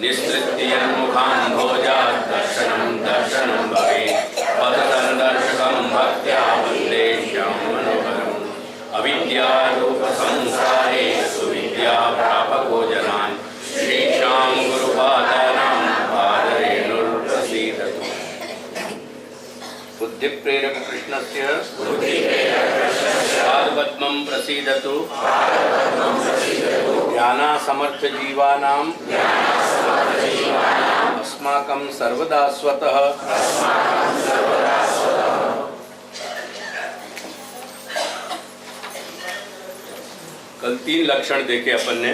निसृत्य यन्मुखान् भोजात् दर्शनं दर्शनं भवेत् पथसन्दर्शकं भक्त्या वन्दे श्याममनोहरम् अविद्यारूपसंसारे सुविद्या प्रापको जनान् श्रीशां गुरुपादानां पादरेणुर्प्रसीदतु। बुद्धिप्रेरक कृष्णस्य पादपद्मं प्रसीदतु। ज्ञानासमर्थ जीवानां अस्माकं सर्वदा स्वतः। कल 3 लक्षण देखे अपन ने,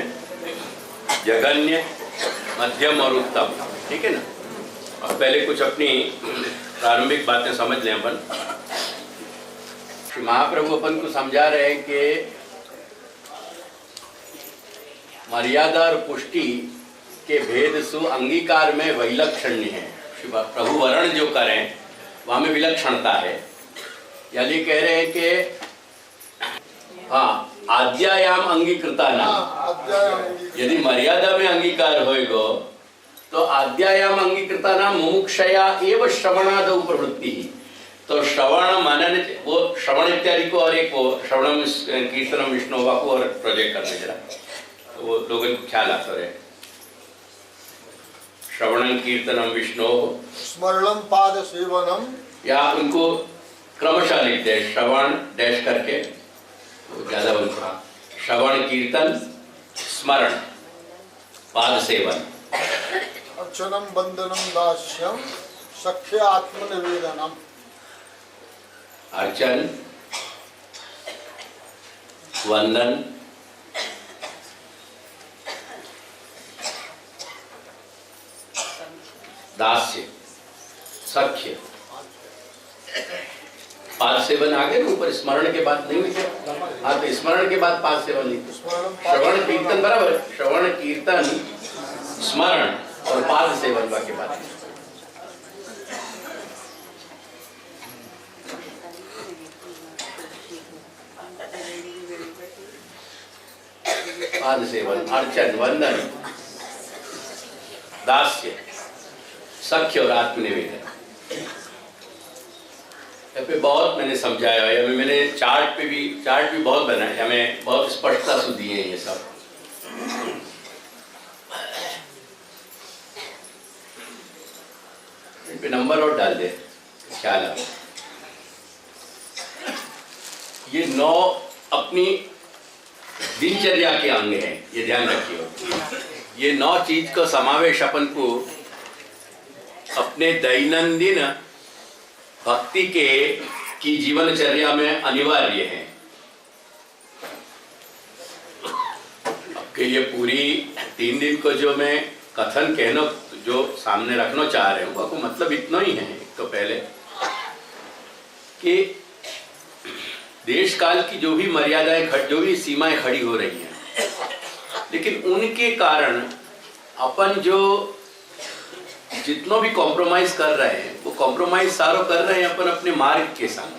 जघन्य, मध्यम और उत्तम, ठीक है ना। अब पहले कुछ अपनी प्रारंभिक बातें समझ लें अपन। महाप्रभु अपन को समझा रहे हैं कि मर्यादा और पुष्टि के भेद सु अंगीकार में वैलक्षण्य है। प्रभु वर्ण जो करें वहां में विलक्षणता है। यानी कह रहे हैं कि हाँ, आद्यायाम अंगीकृता नाम, यदि मर्यादा में अंगीकार होएगो तो आद्यायाम अंगीकृता नाम मुमुक्षया एवं श्रवणादौ प्रवृत्ति। तो श्रवण मनन, वो श्रवण इत्यादि को और एक वो श्रवणम कीर्तनम विष्णुवा को और प्रोजेक्ट करने जरा, तो वो लोगों को ख्याल आता रहे। श्रवणम कीर्तनम विष्णु स्मरणम पाद सेवनम, या उनको क्रमशः लिखते हैं, श्रवण डैश करके ज्यादा उनका श्रवण कीर्तन स्मरण पाद सेवन। अर्चनम बंदनम दास्यम सख्य आत्मनिवेदनम। अर्चन, वंदन, दास्य, सख्य, पाद सेवन आगे ना ऊपर, स्मरण के बाद नहीं हुई। हाँ, तो स्मरण के बाद पाद सेवन नहीं। श्रवण कीर्तन बराबर, श्रवण कीर्तन स्मरण और पाद सेवन के बाद। पाद सेवन, अर्चन, वंदन, दास्य, सख्य और आत्मनिवेदन। पे बहुत मैंने समझाया है, हमें मैंने चार्ट भी बहुत बनाए, हमें बहुत स्पष्टता से दिए हैं ये सब। इन पे नंबर और डाल दे, ख्याल है। ये 9 अपनी दिनचर्या के अंग हैं, ये ध्यान रखिए। ये 9 चीज का समावेश अपन को अपने दैनंदिन भक्ति की जीवनचर्या में अनिवार्य है। कि ये पूरी 3 दिन को जो मैं कथन कहना, जो सामने रखना चाह रहे हूँ, वो मतलब इतना ही है। तो पहले कि देश काल की जो भी मर्यादाएं, जो भी सीमाएं खड़ी हो रही हैं, लेकिन उनके कारण अपन जो जितना भी कॉम्प्रोमाइज कर रहे हैं, वो कॉम्प्रोमाइज सारो कर रहे हैं अपन अपने मार्ग के साथ,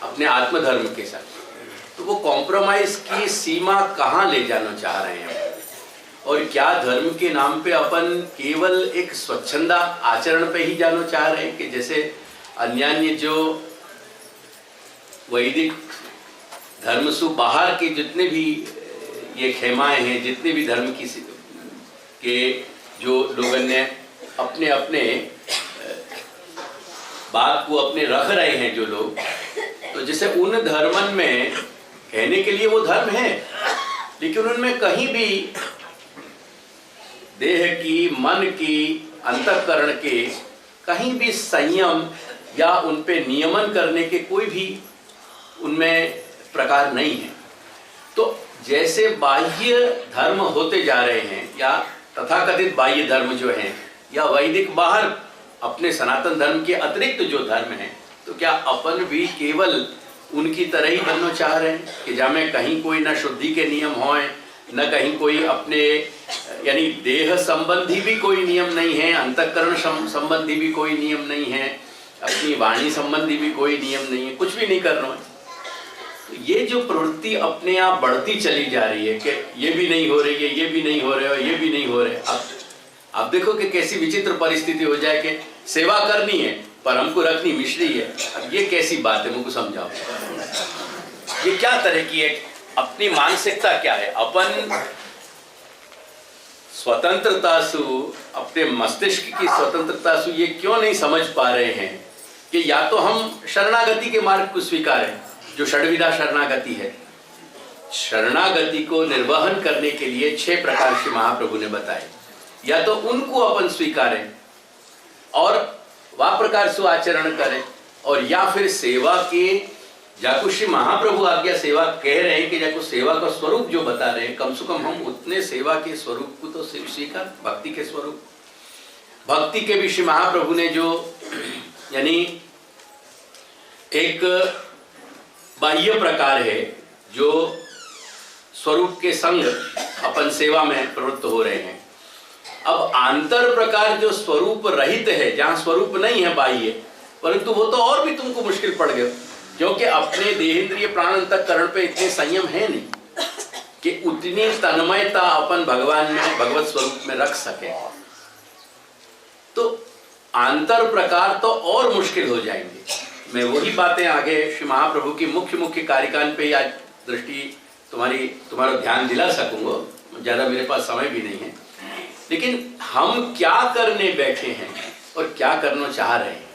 अपने आत्मधर्म के साथ। तो वो कॉम्प्रोमाइज की सीमा कहाँ ले जाना चाह रहे हैं, और क्या धर्म के नाम पे अपन केवल एक स्वच्छंदा आचरण पे ही जाना चाह रहे हैं, कि जैसे अन्यान्य जो वैदिक धर्म से बाहर के जितने भी ये खेमाएं हैं, जितने भी धर्म की के जो लोगों ने अपने अपने बात को अपने रख रहे हैं जो लोग, तो जैसे उन धर्मन में कहने के लिए वो धर्म है, लेकिन उनमें कहीं भी देह की, मन की, अंतःकरण के कहीं भी संयम या उन पे नियमन करने के कोई भी उनमें प्रकार नहीं है। तो जैसे बाह्य धर्म होते जा रहे हैं, या तथाकथित बाह्य धर्म जो हैं, या वैदिक बाहर अपने सनातन धर्म के अतिरिक्त जो धर्म हैं, तो क्या अपन भी केवल उनकी तरह ही बनना चाह रहे हैं, कि जहाँ में कहीं कोई न शुद्धि के नियम हों, न कहीं कोई अपने यानी देह संबंधी भी कोई नियम नहीं है, अंतःकरण संबंधी भी कोई नियम नहीं है, अपनी वाणी संबंधी भी कोई नियम नहीं है, कुछ भी नहीं कर रहा है। तो ये जो प्रवृत्ति अपने आप बढ़ती चली जा रही है कि ये भी नहीं हो रही है, ये भी नहीं हो रहे, ये भी नहीं हो रहे। देखो कि कैसी विचित्र परिस्थिति हो जाए कि सेवा करनी है पर हमको रखनी मिश्री है। अब ये कैसी बात है, मुझको समझाओ। ये क्या तरह की है, अपनी मानसिकता क्या है? अपन स्वतंत्रता सु, अपने मस्तिष्क की स्वतंत्रता सु ये क्यों नहीं समझ पा रहे हैं कि या तो हम शरणागति के मार्ग को स्वीकारें, जो षड्विधा शरणागति है। शरणागति को निर्वहन करने के लिए 6 प्रकार श्री महाप्रभु ने बताए, या तो उनको अपन स्वीकारें और वह प्रकार से आचरण करें, और या फिर सेवा के जाको श्री महाप्रभु आज्ञा सेवा कह रहे हैं कि जाको सेवा का स्वरूप जो बता रहे हैं, कम से कम हम उतने सेवा के स्वरूप को तो स्वीकार, भक्ति के स्वरूप। भक्ति के भी श्री महाप्रभु ने जो यानी एक बाह्य प्रकार है जो स्वरूप के संग अपन सेवा में प्रवृत्त हो रहे हैं। अब आंतर प्रकार जो स्वरूप रहित है, जहां स्वरूप नहीं है बाह्य, परंतु वो तो और भी तुमको मुश्किल पड़ गए, क्योंकि अपने देहेंद्रिय प्राण अंतःकरण पे इतने संयम है नहीं कि उतनी तन्मयता अपन भगवान में, भगवत स्वरूप में रख सके। तो आंतर प्रकार तो और मुश्किल हो जाएंगे। मैं वही बातें आगे श्री महाप्रभु की मुख्य कार्यकाल पे आज दृष्टि तुम्हारा ध्यान दिला सकूंगा, ज्यादा मेरे पास समय भी नहीं है। लेकिन हम क्या करने बैठे हैं और क्या करना चाह रहे हैं,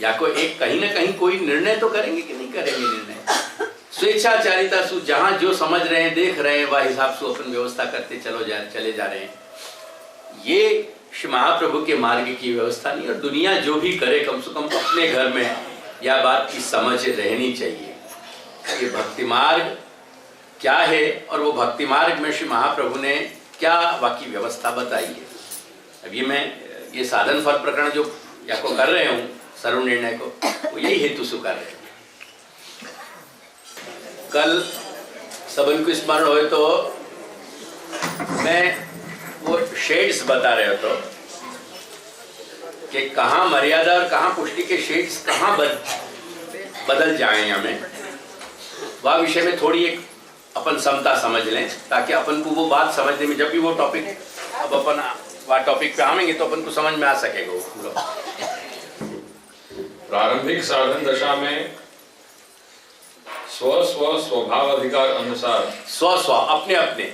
या कोई एक कहीं ना कहीं कोई निर्णय तो करेंगे कि नहीं करेंगे निर्णय। स्वेच्छाचारिता से जहां जो समझ रहे हैं, देख रहे हैं, वह हिसाब से अपन व्यवस्था करते चले जा रहे हैं। ये श्री महाप्रभु के मार्ग की व्यवस्था नहीं। और दुनिया जो भी करे, कम से कम अपने घर में यह बात की समझ रहनी चाहिए ये भक्ति मार्ग क्या है, और वो भक्ति मार्ग में श्री महाप्रभु ने क्या बाकी व्यवस्था बताई है। अब ये साधन फल प्रकरण जो या को कर रहे हूँ सर्व निर्णय को, वो यही हेतु से कर रहे हैं। कल सबन को स्मरण हो तो मैं वो शेड्स बता रहे तो कि कहाँ मर्यादा और कहाँ पुष्टि के शेड्स कहाँ बदल जाएं हमें, वह विषय में थोड़ी एक अपन समता समझ लें, ताकि अपन को वो बात समझने में, जब भी वो टॉपिक अब अपन वह टॉपिक पे आएंगे तो अपन को समझ में आ सकेगा वो पूरा। प्रारंभिक साधन दशा में स्वभाव अधिकार अनुसार अपने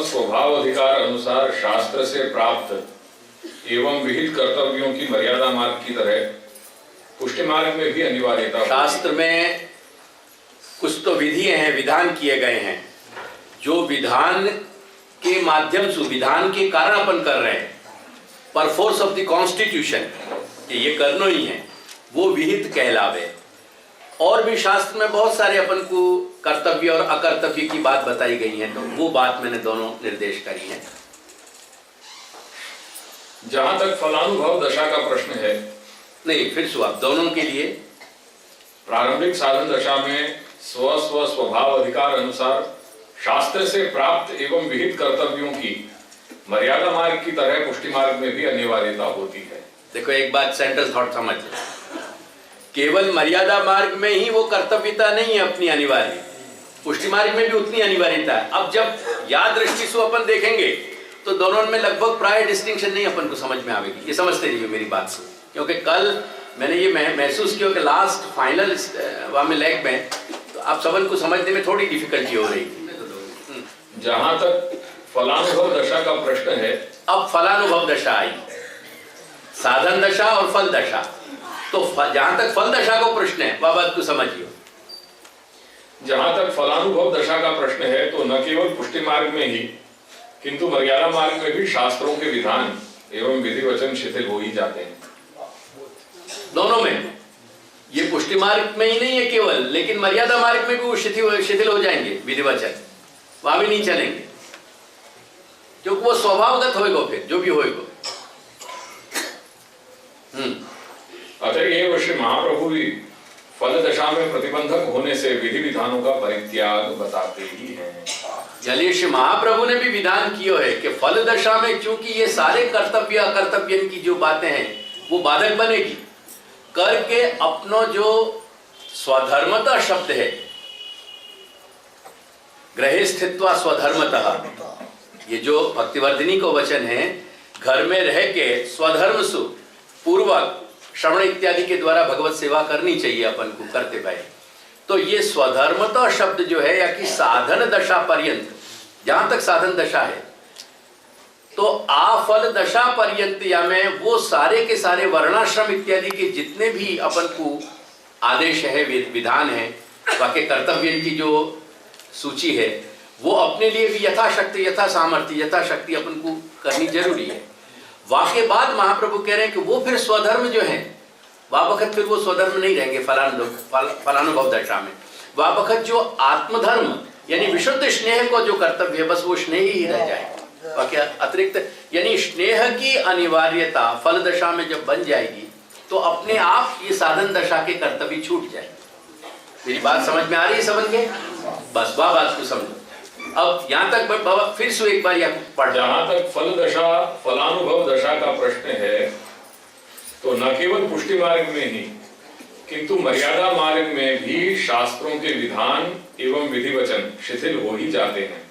स्वभाव अधिकार अनुसार शास्त्र से प्राप्त एवं विहित कर्तव्यों की मर्यादा मार्ग की तरह पुष्टि मार्ग में भी अनिवार्यता। शास्त्र में कुछ तो विधि हैं, विधान किए गए हैं, जो विधान के माध्यम से, विधान के कारण अपन कर रहे हैं, पर फोर्स ऑफ द कॉन्स्टिट्यूशन ये करना ही है, वो विहित कहलावे। और भी शास्त्र में बहुत सारे अपन को कर्तव्य और अकर्तव्य की बात बताई गई है, तो वो बात मैंने दोनों निर्देश करी है। जहां तक फलानुभव दशा का प्रश्न है, नहीं फिर सुबह दोनों के लिए प्रारंभिक साधन दशा में स्वभाव अधिकार अनुसार शास्त्र से प्राप्त एवं विहित कर्तव्यों की मर्यादा मार्ग की तरह पुष्टि मार्ग में भी अनिवार्यता होती है। देखो एक बात सेंट्रल थॉट समझ लो, केवल मर्यादा मार्ग में ही वो कर्तव्यता नहीं है अपनी अनिवार्य, पुष्टि मार्ग में भी उतनी अनिवार्यता है। अब जब याद दृष्टि से अपन देखेंगे तो दोनों में लगभग प्राय डिस्टिंक्शन नहीं अपन को समझ में आएगी। ये समझते रहिए मेरी बात से, क्योंकि कल मैंने ये महसूस किया कि लास्ट फाइनल वहाँ में लैग में तो आप सबन को समझने में थोड़ी डिफिकल्टी हो रही थी। जहाँ तक फलानुभव दशा का प्रश्न है, अब फलानुभव दशा आई, साधन दशा और फल दशा। तो जहां तक फल दशा का प्रश्न है वह बात को समझिए। जहां तक फलानुभव दशा का प्रश्न है तो न केवल पुष्टि मार्ग में ही किंतु मर्यादा मार्ग में भी शास्त्रों के विधान एवं विधि वचन शिथिल हो ही जाते हैं। दोनों में, ये पुष्टि मार्ग में ही नहीं है केवल, लेकिन मर्यादा मार्ग में भी वो शिथिल हो जाएंगे विधि वचन, वहां भी नहीं चलेंगे, क्योंकि वो स्वभावगत होएगा फिर जो भी होएगा। अतएव श्री महाप्रभु भी फल दशा में प्रतिबंधक होने से विधि विधानों का परित्याग बताते ही हैं। चलिए श्री महाप्रभु ने भी विधान किया है कि फल दशा में चूंकि ये सारे कर्तव्य अकर्तव्य की जो बातें हैं वो बाधक बनेगी, करके अपनो जो स्वधर्मता शब्द है, ग्रहे स्थित्वा स्वधर्मतः, ये जो भक्तिवर्धिनी को वचन है, घर में रह के स्वधर्म सु पूर्वक श्रवण इत्यादि के द्वारा भगवत सेवा करनी चाहिए अपन को, करते पाए। तो ये स्वधर्मता शब्द जो है, या कि साधन दशा पर्यंत, जहां तक साधन दशा है, तो आफल दशा पर्यंत या में वो सारे के सारे वर्णाश्रम इत्यादि के जितने भी अपन को आदेश है, विधान है, वाक्य कर्तव्य की जो सूची है, वो अपने लिए भी यथाशक्ति, यथा सामर्थ्य, यथाशक्ति अपन को करनी जरूरी है। वाक्य बाद महाप्रभु कह रहे हैं कि वो फिर स्वधर्म जो है, वापखत फिर वो स्वधर्म नहीं रहेंगे फलानुभव दशा में। वापखत जो आत्मधर्म यानी विशुद्ध स्नेह को जो कर्तव्य है, बस वो स्नेह ही रह जाएगा। वाक्य अतिरिक्त यानी स्नेह की अनिवार्यता फल दशा में जब बन जाएगी, तो अपने आप ये साधन दशा के कर्तव्य छूट जाएंगे। मेरी बात समझ में आ रही है? समझ गए? बस वह बात को समझो। अब यहाँ तक बाबा फिर से एक बार यहाँ पढ़। जहां तक फल दशा, फलानुभव दशा का प्रश्न है, तो न केवल पुष्टि मार्ग में ही, किंतु मर्यादा मार्ग में भी शास्त्रों के विधान एवं विधि वचन शिथिल हो ही जाते हैं।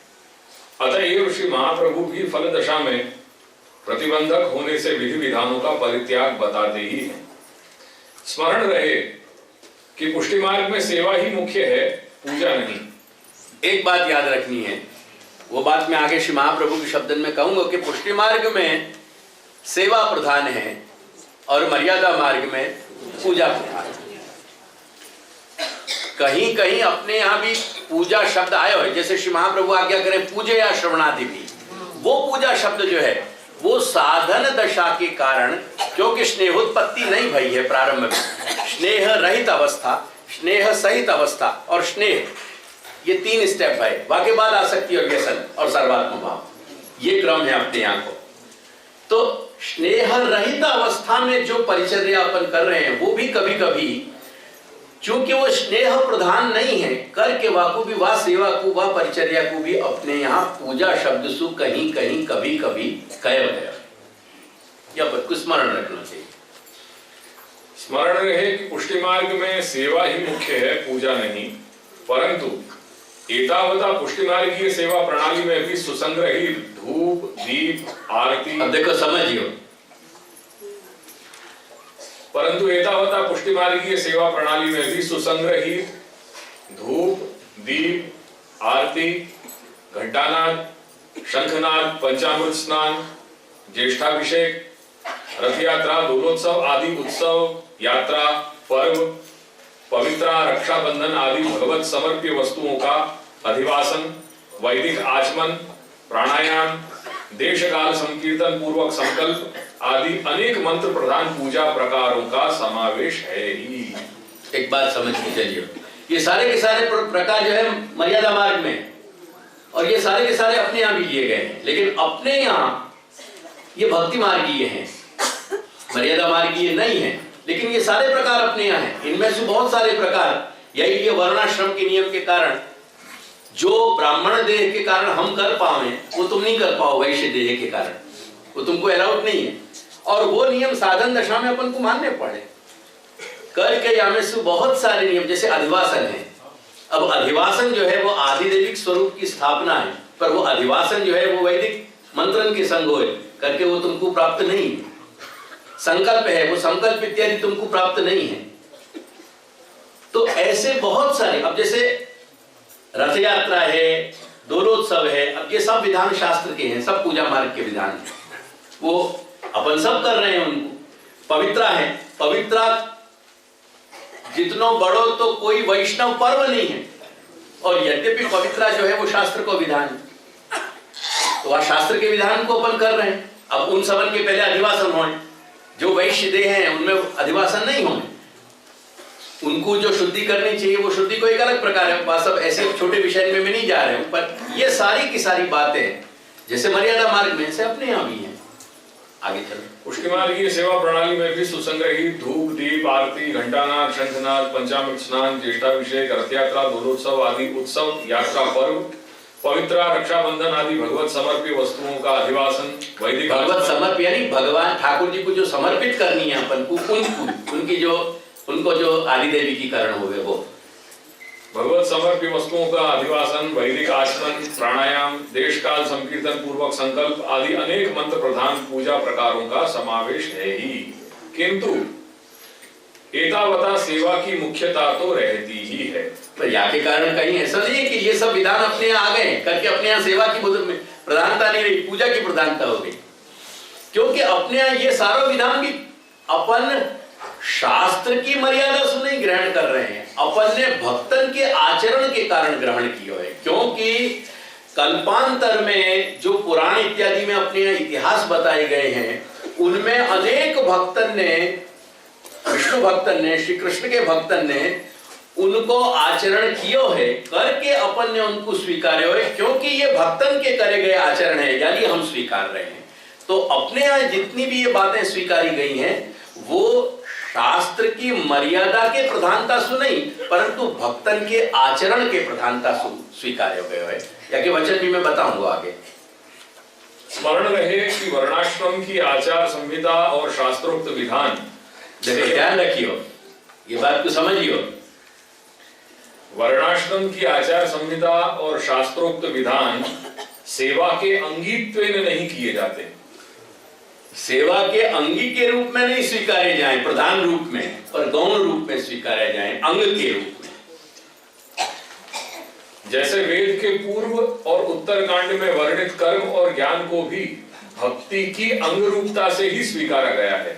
अतएव श्री महाप्रभु भी फल दशा में प्रतिबंधक होने से विधि विधानों का परित्याग बताते ही हैं। स्मरण रहे कि पुष्टि मार्ग में सेवा ही मुख्य है, पूजा नहीं। एक बात याद रखनी है, वो बात मैं आगे श्री महाप्रभु के शब्दन में कहूंगा कि पुष्टि मार्ग में सेवा प्रधान है और मर्यादा मार्ग में पूजा प्रधान है। कहीं कहीं अपने यहाँ भी पूजा शब्द आए हुए, जैसे श्री महाप्रभु आज्ञा करें पूजे या श्रवणादि भी, वो पूजा शब्द जो है वो साधन दशा के कारण, क्योंकि स्नेहोत्पत्ति नहीं भई है प्रारंभ में, स्नेह रहित अवस्था, स्नेह सहित अवस्था और स्नेह, ये 3 स्टेप है। वाके बाद आसक्ति और व्यसन और सर्वात्म भाव, ये क्रम है अपने यहाँ को। तो स्नेह रहित अवस्था में जो परिचर्या अपन कर रहे हैं, वो भी कभी कभी चूंकि वो स्नेह प्रधान नहीं है, करके वाकु भी वा सेवा को वा परिचर्या को भी अपने यहाँ पूजा शब्द सु कहीं कहीं कभी कभी कह गया, या पर कुछ स्मरण रखना चाहिए। स्मरण रहे कि पुष्टि मार्ग में सेवा ही मुख्य है, पूजा नहीं। परंतु एतावता पुष्टि मार्गीय सेवा प्रणाली में भी सुसंग्रही धूप, दीप, आरती। अब देखो समझियो, परंतु एतावता पुष्टि मार्गीय सेवा प्रणाली में भी सुसंग्रही धूप, दीप, आरती, घंटानाद, शंखनाद, पंचामृत स्नान, ज्येष्ठाभिषेक, रथ यात्रा, दोलोत्सव आदि उत्सव, यात्रा, पर्व, पवित्रा, रक्षाबंधन आदि भगवत समर्प्य वस्तुओं का अधिवासन, वैदिक आचमन, प्राणायाम, देश काल संकीर्तन पूर्वक संकल्प आदि अनेक मंत्र प्रधान पूजा प्रकारों का समावेश है ही। एक बात समझ के चलिए, ये सारे के सारे प्रकार जो है मर्यादा मार्ग में, और ये सारे के सारे अपने यहाँ भी लिए गए हैं, लेकिन अपने यहाँ ये भक्ति मार्गीय हैं, मर्यादा मार्गीय नहीं है। लेकिन ये सारे प्रकार अपने यहाँ हैं। इनमें से बहुत सारे प्रकार यही ये वर्णाश्रम के नियम के कारण, जो ब्राह्मण देह के कारण हम कर पाए वो तुम नहीं कर पाओ, वैश्य देह के कारण वो तुमको अलाउड नहीं है। और वो नियम साधन दशा में अपन को मानने पड़े। करके यहाँ में से बहुत सारे नियम, जैसे अधिवासन है। अब अधिवासन जो है वो आदिदेविक स्वरूप की स्थापना है, पर वो अधिवासन जो है वो वैदिक मंत्रन के संग होए करके वो तुमको प्राप्त नहीं है। संकल्प है, वो संकल्प इत्यादि तुमको प्राप्त नहीं है। तो ऐसे बहुत सारे, अब जैसे रथ यात्रा है, दोलोत्सव है, अब ये सब विधान शास्त्र के हैं, सब पूजा मार्ग के विधान हैं, वो अपन सब कर रहे हैं। उनको पवित्रा है, पवित्रा जितनो बड़ो तो कोई वैष्णव पर्व नहीं है, और यद्यपि पवित्रा जो है वो शास्त्र को विधान है, तो वह शास्त्र के विधान को अपन कर रहे हैं। अब उन सबन के पहले अधिवासन होए, जो वैश्य देह हैं उनमें अधिवासन नहीं होंगे, उनको जो शुद्धि करनी चाहिए वो शुद्धि को एक अलग प्रकार है। बस अब ऐसे छोटे विषय में मैं नहीं जा रहे हूं, पर ये सारी की सारी बातें जैसे मर्यादा मार्ग में से अपने यहाँ भी हैं। आगे चलो। पुष्टि मार्गीय सेवा प्रणाली में भी सुसंग्रही धूप, दीप, आरती, घंटानाद, शंखनाद, पंचामृत स्नान, ज्येष्ठाभिषेक, रथ यात्रा, दोलोत्सव आदि उत्सव, यात्रा, पर्व, पवित्रा, रक्षाबंधन आदि भगवत समर्पित वस्तुओं का अधिवासन, वैदिक भगवत समर्प यानी भगवान ठाकुर जी को जो समर्पित करनी है अपन को, उनको जो आदि देवी की करण हो गए वो, भगवत समर्प्य वस्तुओं का अधिवासन, वैदिक आचमन, प्राणायाम, देश काल संकीर्तन पूर्वक संकल्प आदि अनेक मंत्र प्रधान पूजा प्रकारों का समावेश है ही, किंतु एतावता सेवा की मुख्यता तो रहती ही है। पर यहाँ के कारण कहीं ऐसा नहीं है कि ये सब विधान अपने यहाँ आ गए करके अपने यहाँ सेवा की प्रधानता नहीं रही, पूजा की प्रधानता हो गई। क्योंकि अपने यहाँ ये सारा विधान भी अपन शास्त्र की मर्यादा से नहीं ग्रहण कर रहे हैं, अपन ने भक्तन के आचरण के कारण ग्रहण किया है। क्योंकि कल्पांतर में जो पुराण इत्यादि में अपने यहाँ इतिहास बताए गए हैं, उनमें अनेक भक्तन ने, विष्णु भक्तन ने, श्री कृष्ण के भक्तन ने उनको आचरण कियो है करके अपन ने उनको स्वीकार्यो है, क्योंकि ये भक्तन के करे गए आचरण है, यानी हम स्वीकार रहे हैं। तो अपने यहाँ जितनी भी ये बातें स्वीकारी गई हैं वो शास्त्र की मर्यादा के प्रधानता से नहीं, परंतु भक्तन के आचरण के प्रधानता से स्वीकार हो गए है। या के वचन भी मैं बताऊंगा आगे। स्मरण रहे कि वर्णाश्रम की आचार संहिता और शास्त्रोक्त विधान, देखिए ध्यान रखियो, ये बात को समझियो, वर्णाश्रम की आचार संहिता और शास्त्रोक्त विधान सेवा के अंगीत्वेन नहीं किए जाते, सेवा के अंगी के रूप में नहीं स्वीकारे जाएं, प्रधान रूप में और गौण रूप में स्वीकारे जाएं, अंग के रूप में। जैसे वेद के पूर्व और उत्तर कांड में वर्णित कर्म और ज्ञान को भी भक्ति की अंग रूपता से ही स्वीकारा गया है।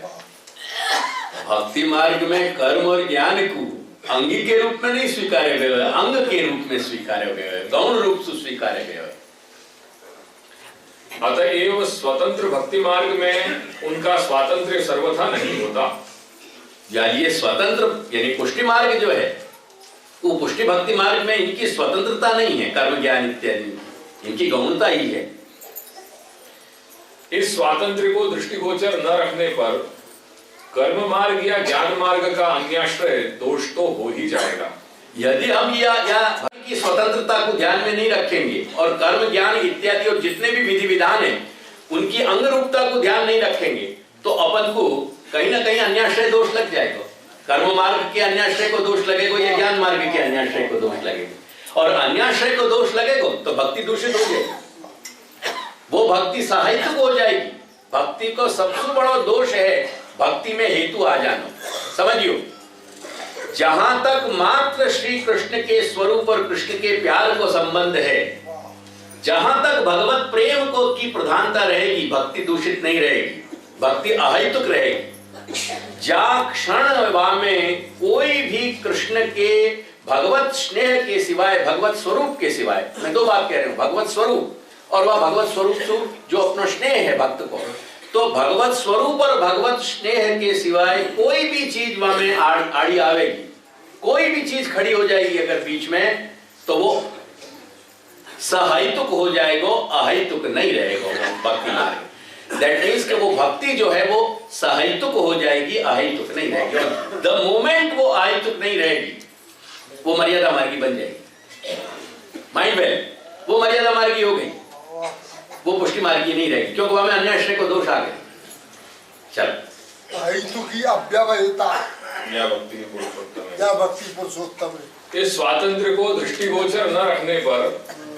भक्ति मार्ग में कर्म और ज्ञान को अंगी के रूप में नहीं स्वीकारे गए, अंग के रूप में स्वीकारे गए, गौण रूप से स्वीकारे गए। अतएव स्वतंत्र भक्ति मार्ग में उनका स्वातंत्र्य सर्वथा नहीं होता। यानी ये स्वतंत्र यानी पुष्टि मार्ग जो है, वो पुष्टि भक्ति मार्ग में इनकी स्वतंत्रता नहीं है, कर्म ज्ञान इत्यादि, इनकी गौणता ही है। इस स्वातंत्र्य को दृष्टिगोचर न रखने पर कर्म मार्ग या ज्ञान मार्ग का अन्याश्रय दोष तो हो ही जाएगा। यदि हम या की स्वतंत्रता को ध्यान में नहीं रखेंगे और कर्म ज्ञान इत्यादि और जितने भी विधि विधान है उनकी अंग रूपता को ध्यान नहीं रखेंगे, तो अपन को कहीं ना कहीं अन्याश्रय दोष लग जाएगा। कर्म मार्ग के अन्याश्रय को दोष लगेगा या ज्ञान मार्ग के अन्याश्रय को दोष लगेगा, और अन्याश्रय को दोष लगेगा तो भक्ति दूषित हो जाएगी, वो भक्ति साहित्यिक हो जाएगी। भक्ति को सबसे बड़ा दोष है भक्ति में हेतु आ जाना। समझियो, जहां तक मात्र श्री कृष्ण के स्वरूप और कृष्ण के प्यार को संबंध है, जहां तक भगवत प्रेम को की प्रधानता रहेगी, भक्ति दूषित नहीं रहेगी, भक्ति अहैतुक रहेगी। जा क्षण में कोई भी कृष्ण के भगवत स्नेह के सिवाय, भगवत स्वरूप के सिवाय, मैं दो बात कह रहा हूं, भगवत स्वरूप और वह भगवत स्वरूप जो अपना स्नेह है भक्त को, तो भगवत स्वरूप और भगवत स्नेह के सिवाय कोई भी चीज वहां में आड़ी आवेगी, कोई भी चीज खड़ी हो जाएगी अगर बीच में, तो वो सहायतुक हो जाएगा, अहितुक नहीं रहेगा वो भक्ति मार्ग। दैट मीन्स कि वो भक्ति जो है वो सहायतुक हो जाएगी, अहितुक नहीं रहेगी। और द मोमेंट वो अहितुक नहीं रहेगी, वो मर्यादा मार्गी बन जाएगी। माइंड वेल, वो मर्यादा मार्गी हो गई, वो पुष्टि मार्गी नहीं रहेगी, क्योंकि वहां में अन्याश्रय को दोष आ गए। चल अहितुकी अव्यवहिता या भक्ति पुरुषोत्तम या भक्ति पुरुषोत्तम। इस स्वातंत्र्य को दृष्टिगोचर न रखने पर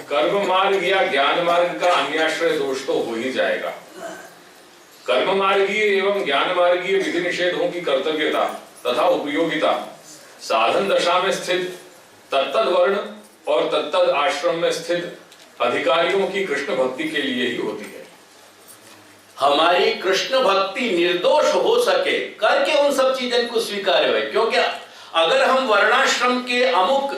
कर्म मार्ग या ज्ञान मार्ग का अन्याश्रय दोष तो हो ही जाएगा। कर्म मार्गीय एवं ज्ञान मार्गीय विधि निषेधों की कर्तव्यता तथा उपयोगिता साधन दशा में स्थित तत्तद वर्ण और तत्तद आश्रम में स्थित अधिकारियों की कृष्ण भक्ति के लिए ही होती है। हमारी कृष्ण भक्ति निर्दोष हो सके करके उन सब चीजों को स्वीकार हुए, क्योंकि अगर हम वर्णाश्रम के अमुक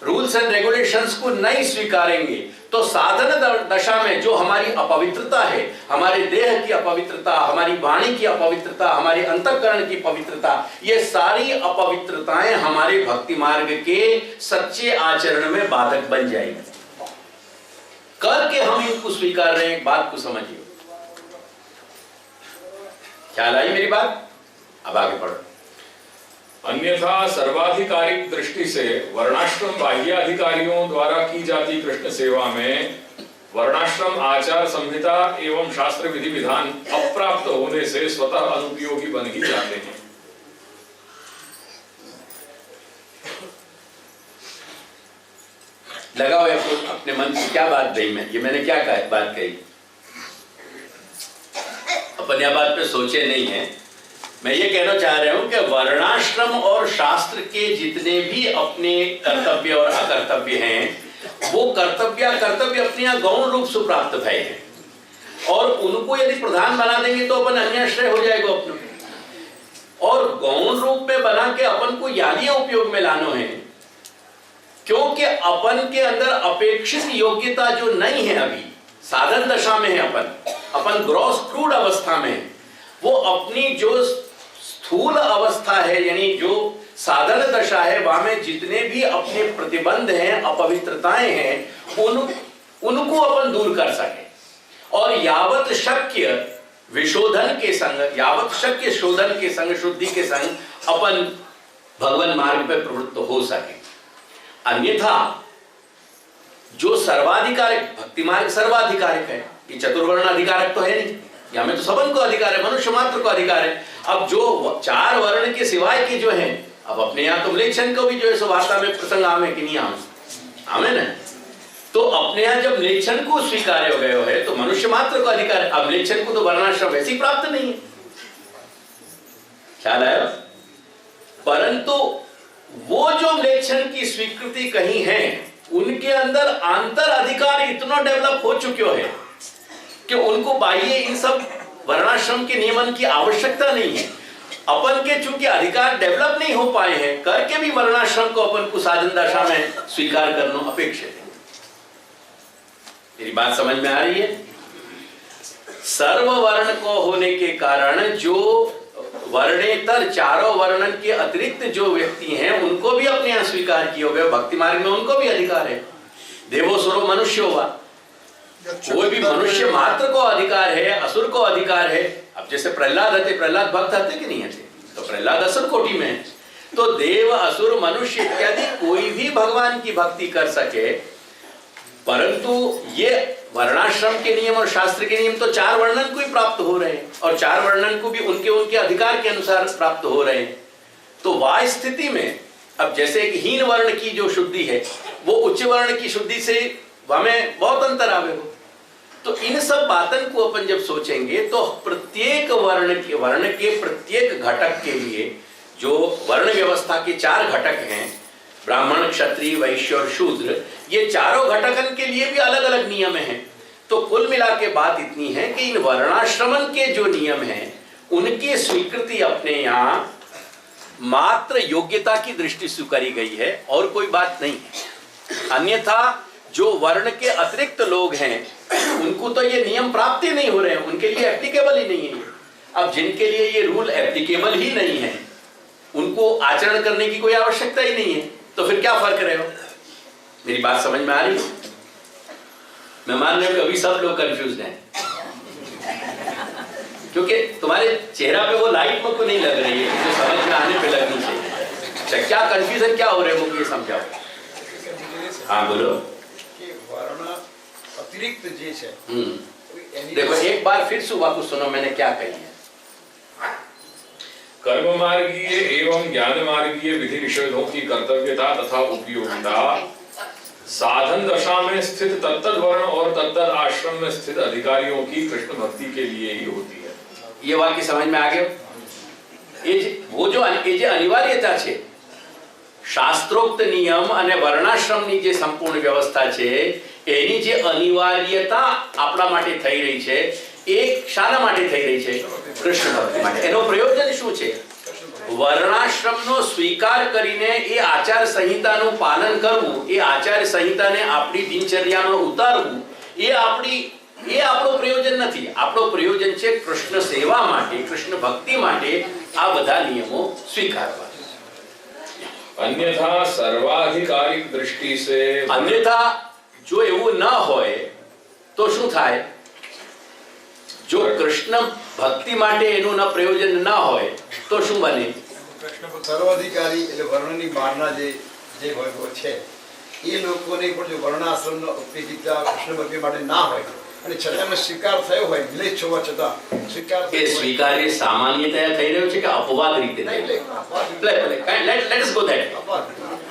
रूल्स एंड रेगुलेशंस को नहीं स्वीकारेंगे तो साधन दशा में जो हमारी अपवित्रता है, हमारे देह की अपवित्रता, हमारी वाणी की अपवित्रता, हमारे अंतःकरण की पवित्रता, ये सारी अपवित्रताएं हमारे भक्ति मार्ग के सच्चे आचरण में बाधक बन जाएगी। करके हम इनको स्वीकार रहे हैं। बात को समझिए, ख्याल आई मेरी बात? अब आगे बढ़ो। अन्यथा सर्वाधिकारिक दृष्टि से वर्णाश्रम बाह्याधिकारियों द्वारा की जाती कृष्ण सेवा में वर्णाश्रम आचार संहिता एवं शास्त्र विधि विधान अप्राप्त होने से स्वतः अनुपयोगी बन ही जाते हैं। लगाओ अपने मन की क्या बात कही मैं, ये मैंने क्या बात कही, अपन यह बात पे सोचे नहीं है। मैं ये कहना चाह रहा हूं कि वर्णाश्रम और शास्त्र के जितने भी अपने कर्तव्य और अकर्तव्य हैं, वो कर्तव्य अपने यहाँ गौण रूप से प्राप्त भय हैं, और उनको यदि प्रधान बना देंगे तो अपन अन्याश्रय हो जाएगा अपने, और गौण रूप में बना के अपन को यानी उपयोग में लाना है, क्योंकि अपन के अंदर अपेक्षित योग्यता जो नहीं है, अभी साधन दशा में है, अपन ग्रॉस क्रूड अवस्था में है, वो अपनी जो स्थूल अवस्था है यानी जो साधन दशा है, वहां में जितने भी अपने प्रतिबंध हैं, अपवित्रताएं हैं, उनको अपन दूर कर सके, और यावत शक्य विशोधन के संग, यावत शक्य शोधन के संग, शुद्धि के संग अपन भगवान मार्ग पे प्रवृत्त हो सके। अन्यथा जो सर्वाधिकारक, भक्ति मार्ग सर्वाधिकारक है, ये चतुर्वर्ण अधिकारक तो है नहीं, या में तो सबन को अधिकार है, मनुष्य मात्र को अधिकार है। अब जो चार वर्ण के सिवाय के जो हैं, अब अपने यहाँ तो म्लेच्छन को भी जो है सो वार्ता में प्रसंग आमे कि नहीं आमे ना, तो अपने यहाँ जब म्लेच्छन को स्वीकार हो गए है तो मनुष्य मात्र को अधिकार है। अब म्लेच्छन को तो वर्णाश्रम वैसे ही प्राप्त नहीं है, ख्याल आया। परंतु वो जो म्लेच्छन की स्वीकृति कहीं है, उनके अंदर आंतर अधिकार इतना डेवलप हो चुके है कि उनको बाह्य इन सब वर्णाश्रम के नियमन की आवश्यकता नहीं है। अपन के चूंकि अधिकार डेवलप नहीं हो पाए हैं, करके भी वर्णाश्रम को अपन को साधन दशा में स्वीकार करना अपेक्षित है। मेरी बात समझ में आ रही है? सर्व वर्ण को होने के कारण जो वर्णेतर चारों वर्णन के अतिरिक्त जो व्यक्ति हैं, उनको भी अपने यहां स्वीकार किए हुए, भक्ति मार्ग में उनको भी अधिकार है। देवोसुरो मनुष्य हुआ, कोई भी मनुष्य मात्र को अधिकार है, असुर को अधिकार है। अब जैसे प्रहलाद थे, प्रहलाद भक्त थे कि नहीं थे, तो प्रहलाद असुर कोटि में है। तो देव असुर मनुष्य इत्यादि कोई भी भगवान की भक्ति कर सके, परंतु ये वर्णाश्रम के नियम और शास्त्र के नियम तो चार वर्णन को ही प्राप्त हो रहे हैं, और चार वर्णन को भी उनके अधिकार के अनुसार प्राप्त हो रहे हैं। तो वह स्थिति में अब जैसे एक हीन वर्ण की जो शुद्धि है, वो उच्च वर्ण की शुद्धि से हमें बहुत अंतर आवे हो। तो इन सब बातन को अपन जब सोचेंगे तो प्रत्येक वर्ण के प्रत्येक घटक के लिए जो वर्ण व्यवस्था के चार घटक हैं, ब्राह्मण, क्षत्रिय, वैश्य और शूद्र, ये चारों घटकन के लिए भी अलग अलग नियम हैं। तो कुल मिला के बात इतनी है कि इन वर्णाश्रमन के जो नियम हैं, उनकी स्वीकृति अपने यहाँ मात्र योग्यता की दृष्टि से करी गई है, और कोई बात नहीं है। अन्यथा जो वर्ण के अतिरिक्त लोग हैं, उनको तो ये नियम प्राप्त ही नहीं हो रहे हैं, उनके लिए एप्लीकेबल ही नहीं है। अब जिनके लिए ये रूल एप्लीकेबल ही नहीं है, उनको आचरण करने की कोई आवश्यकता ही नहीं है, तो फिर क्या फर्क रहे हो? मेरी बात समझ में आ रही है? मैं मान रहा हूं कि अभी सब लोग कंफ्यूज हैं, क्योंकि तुम्हारे चेहरा पे वो लाइट मुझको नहीं लग रही है जो समझ में आने पे लगनी चाहिए। अच्छा, क्या कंफ्यूजन क्या हो रहा है मुझको ये समझाओ। हाँ बोलो। अतिरिक्त जे है, देखो एक बार फिर सुबह को सुनो मैंने क्या कही है। कर्म मार्गीय एवं ज्ञान मार्गीय विधि निषेधों की कर्तव्यता तथा उपयोगिता साधन दशा में स्थित तत्त वर्ण और तत्त आश्रम में स्थित अधिकारियों की कृष्ण भक्ति के लिए ही होती है। ये वाक्य समझ में आ गया? वो जो अनिवार्यता है, शास्त्रोक्त नियम અને વર્ણાશ્રમની જે સંપૂર્ણ વ્યવસ્થા છે, એની જે અનિવાર્યતા આપણા માટે થઈ રહી છે, એ શાના માટે થઈ રહી છે? કૃષ્ણ ભક્તિ માટે। એનો પ્રયોજન શું છે? વર્ણાશ્રમનો સ્વીકાર કરીને એ આચાર સંહિતાનું પાલન કરવું, એ આચાર સંહિતાને આપણી દિનચર્યામાં ઉતારવું, એ આપણો પ્રયોજન નથી। આપણો પ્રયોજન છે કૃષ્ણ સેવા માટે, કૃષ્ણ ભક્તિ માટે આ બધા નિયમો સ્વીકારવા। अन्यथा सर्वाधिकारिक दृष्टि से, अन्यथा जो એવું ન હોય તો શું થાય? જો કૃષ્ણ ભક્તિ માટે એનું ન પ્રયોજન ન હોય તો શું બને? સર્વાધિકારી એટલે વર્ણની બહારના જે હોય છે, એ લોકોને પણ જો વર્ણાશ્રમનો ઉપયોગિતા કૃષ્ણ ભક્તિ માટે ના હોય અને છતાં સ્વીકાર થયો હોય, વિલેજ હોવા છતાં સ્વીકાર એ સ્વીકાર એ સામાન્યતયા થઈ રહ્યો છે કે અપવાદ રીતે? લેટ્સ ગો ધેટ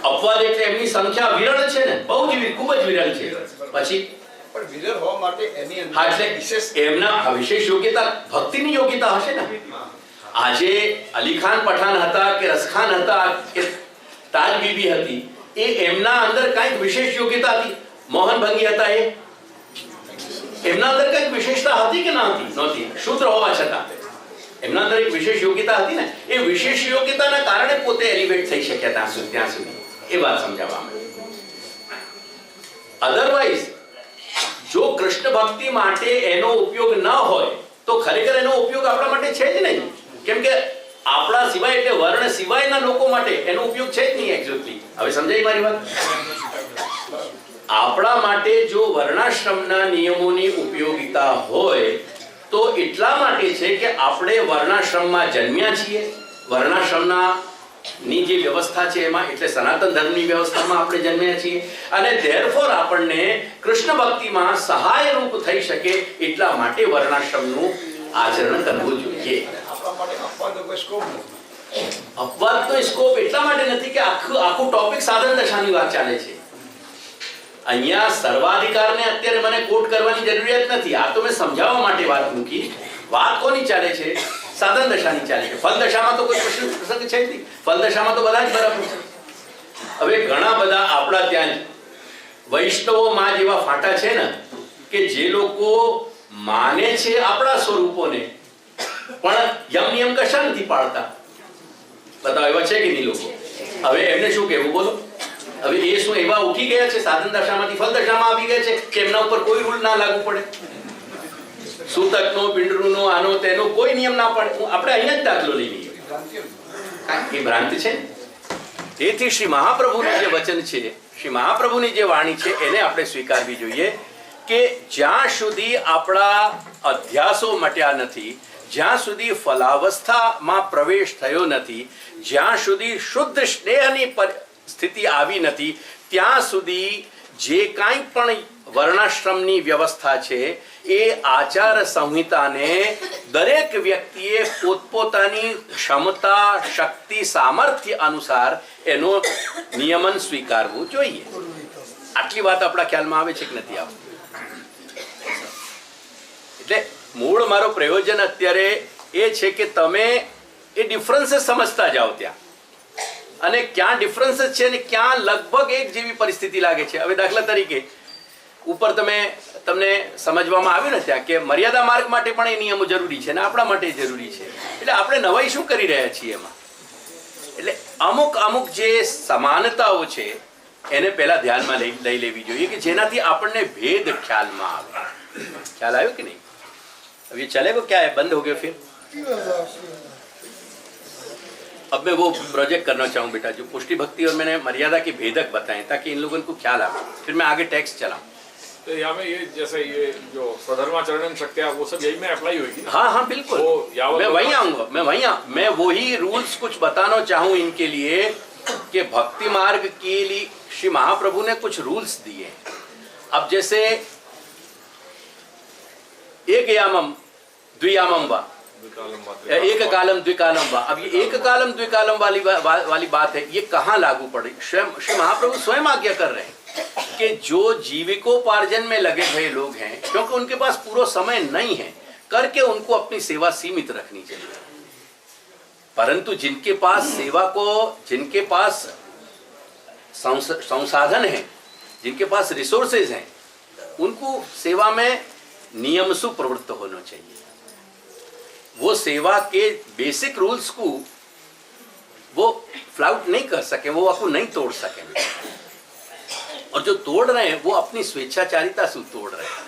અપવાદ એટલે એમની સંખ્યા વિરળ છે ને, બહુ જ ખૂબ જ વિરળ છે. પછી પણ વિરલ હોવા માટે એની હા અંદર એટલે વિશેષ એમના વિશેષ યોગ્યતા ભક્તિની યોગ્યતા હશે ને. આજે અલી ખાન પઠાણ હતા કે રસખાન હતા કે તાજ બીબી હતી, એ એમના અંદર કંઈક વિશેષ યોગ્યતા હતી. મોહન ભંગી હતા, એ એમના અંદર કંઈક વિશેષતા હતી કે નહોતી? શૂદ્ર હોવા છતાં એમના અંદર એક વિશેષ યોગ્યતા હતી ને. એ વિશેષ યોગ્યતાના કારણે પોતે એલિવેટ થઈ શક્યા ત્યાં સુધી. એ વાત સમજાવવા અધરવાઇઝ જો કૃષ્ણ ભક્તિ માટે એનો ઉપયોગ ન હોય તો ખરેખર એનો ઉપયોગ આપણા માટે છે જ નહીં. કેમ કે આપણા સિવાય એટલે વર્ણ સિવાયના લોકો માટે એનો ઉપયોગ છે જ નહીં એક્ઝેક્ટલી. હવે સમજાય મારી વાત? આપણા માટે જો વર્ણાશ્રમના નિયમોની ઉપયોગિતા હોય તો એટલા માટે છે કે આપણે વર્ણાશ્રમમાં જન્મ્યા છીએ. વર્ણાશ્રમના ની જે વ્યવસ્થા છે એમાં, એટલે સનાતન ધર્મની વ્યવસ્થામાં આપણે જન્મ્યા છીએ, અને ધેરફોર આપણને કૃષ્ણ ભક્તિમાં સહાયરૂપ થઈ શકે એટલા માટે વર્ણાશ્રમનું આચરણ કરવું જોઈએ. આપણા માટે અપવાદનો કોઈ સ્કોપ નથી. અપવાદનો સ્કોપ એટલા માટે નથી કે આખું ટોપિક સાધન દશાની વાત ચાલે છે. અહીંયા સર્વાધિકારને અત્યારે મને કોટ કરવાની જરૂરિયાત નથી. આ તો મેં સમજાવવા માટે વાત મૂકી. વાત કોની ચાલે છે? સાધન દશાની ચાલે છે. ફલ દશામાં તો કોઈ પ્રસંગ છે જ નહીં. ફલ દશામાં તો બધા જ બરાબર છે. હવે ઘણા બધા આપણા ત્યાં વૈષ્ણવોમાં જેવા ફાંટા છે ને, કે જે લોકો માને છે આપણા સ્વરૂપોને પણ યમ નિયમ કશા નથી પાળતા. બતાવો એવા છે કે નહીં લોકો? હવે એમને શું કહેવું બોલો? હવે એ શું એવા ઉઠી ગયા છે સાધન દશામાંથી ફલ દશામાં આવી ગયા છે કે એમના ઉપર કોઈ રૂલ ના લાગુ પડે? સૂતકનો, પિંડરૂનો, આનો તેનો કોઈ નિયમ ના પડે? આપણે અહીંયા જ દાખલો લઈ લઈએ. એ ભ્રાંતિ છે. તેથી શ્રી મહાપ્રભુનું જે વચન છે, શ્રી મહાપ્રભુની જે વાણી છે, એને આપણે સ્વીકારવી જોઈએ કે જ્યાં સુધી આપણા અધ્યાસો મટ્યા નથી, જ્યાં સુધી ફલાવસ્થામાં પ્રવેશ થયો નથી, જ્યાં સુધી શુદ્ધ સ્નેહની સ્થિતિ આવી નથી, ત્યાં સુધી જે કાંઈ પણ વર્ણાશ્રમની વ્યવસ્થા છે એ આચાર સંહિતાને દરેક વ્યક્તિએ પોતપોતાની ક્ષમતા, શક્તિ, સામર્થ્ય અનુસાર એનો નિયમન સ્વીકારવું જોઈએ. આટલી વાત આપણા ખ્યાલમાં આવે છે કે નથી આવતી? એટલે મૂળ મારો પ્રયોજન અત્યારે એ છે કે તમે એ ડિફરન્સીસ સમજતા જાઓ ત્યાં, અને ક્યાં ડિફરન્સીસ છે અને ક્યાં લગભગ એક જેવી પરિસ્થિતિ લાગે છે. હવે દાખલા તરીકે ઉપર તમને સમજવામાં આવ્યું ને ત્યાં કે મર્યાદા માર્ગ માટે પણ એ નિયમો જરૂરી છે અને આપણા માટે જરૂરી છે. એટલે આપણે નવાઈ શું કરી રહ્યા છીએ એમાં? એટલે અમુક જે સમાનતાઓ છે એને પહેલા ધ્યાનમાં લઈ લેવી જોઈએ કે જેનાથી આપણને ભેદ ખ્યાલમાં આવે. ખ્યાલ આવ્યો કે નહીં? अब ये चलेगा क्या है? बंद हो गया फिर? अब मैं वो प्रोजेक्ट करना चाहूँ बेटा, जो पुष्टि भक्ति और मैंने मर्यादा के भेदक बताएं ताकि इन लोगों को ख्याल आए. फिर मैं आगे टेक्स्ट चलाऊँ. तो यहाँ में ये जैसे ये जो स्वधर्माचरण शक्तियाँ वो सब यही में अप्लाई होगी ना? हाँ हाँ बिल्कुल. मैं वहीं आऊँगा. मैं वही रूल्स कुछ बताना चाहूँ इनके लिए कि भक्ति मार्ग के लिए श्री महाप्रभु ने कुछ रूल्स दिए. अब जैसे एक यामम द्वियामम वा, एक कालम द्विकालम वा. अब ये एक कालम द्विकालम वाली बात है, ये कहाँ लागू पड़ी? स्वयं श्री महाप्रभु स्वयं आज्ञा कर रहे हैं कि जो जीविकोपार्जन में लगे हुए लोग हैं, क्योंकि उनके पास पूरा समय नहीं है, करके उनको अपनी सेवा सीमित रखनी चाहिए. परंतु जिनके पास संसाधन है, जिनके पास रिसोर्सेज हैं, उनको सेवा में नियमसु प्रवृत्त होना चाहिए. वो सेवा के बेसिक रूल्स को वो फ्लाउट नहीं कर सके, वो आपको नहीं तोड़ सके. और जो तोड़ रहे हैं वो अपनी स्वेच्छाचारिता से तोड़ रहे हैं.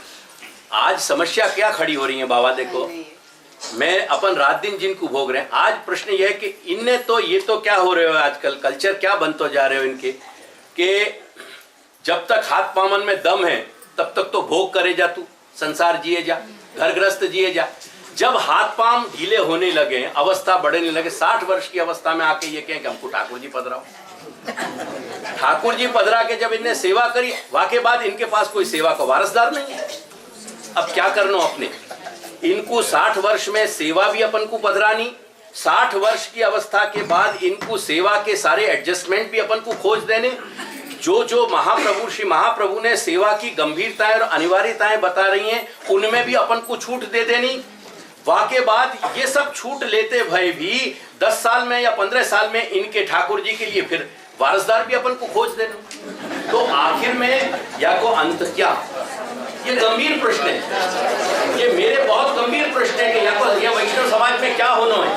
आज समस्या क्या खड़ी हो रही है बाबा? देखो, मैं अपन रात दिन जिनको भोग रहे हैं, आज प्रश्न यह है कि इनने तो ये तो क्या हो रहे हो आजकल, कल्चर क्या बनते जा रहे हो इनके, कि जब तक हाथ पामन में दम है तब तक तो भोग करे जा, तू संसार जिए जा, घर ग्रस्त जिए जा. जब हाथ पाम ढीले होने लगे, अवस्था बढ़ने लगे, 60 वर्ष की अवस्था में आके ये कहें कि हमको ठाकुर जी पधराओ. ठाकुर जी पधरा के जब इनने सेवा करी, वाके बाद इनके पास कोई सेवा का वारसदार नहीं है. अब क्या करना अपने? इनको 60 वर्ष में सेवा भी अपन को पधरानी, 60 वर्ष की अवस्था के बाद इनको सेवा के सारे एडजस्टमेंट भी अपन को खोज देने, जो जो श्री महाप्रभु ने सेवा की गंभीरताएं और अनिवार्यताएं बता रही हैं उनमें भी अपन को छूट दे देनी। वाके बाद ये सब छूट लेते भय भी 10 साल में या 15 साल में इनके ठाकुर जी के लिए फिर वारसदार भी अपन को खोज देना। तो आखिर में या को अंत क्या? ये गंभीर प्रश्न है, ये मेरे बहुत गंभीर प्रश्न है कि या को ये वैष्णव समाज में क्या होना है।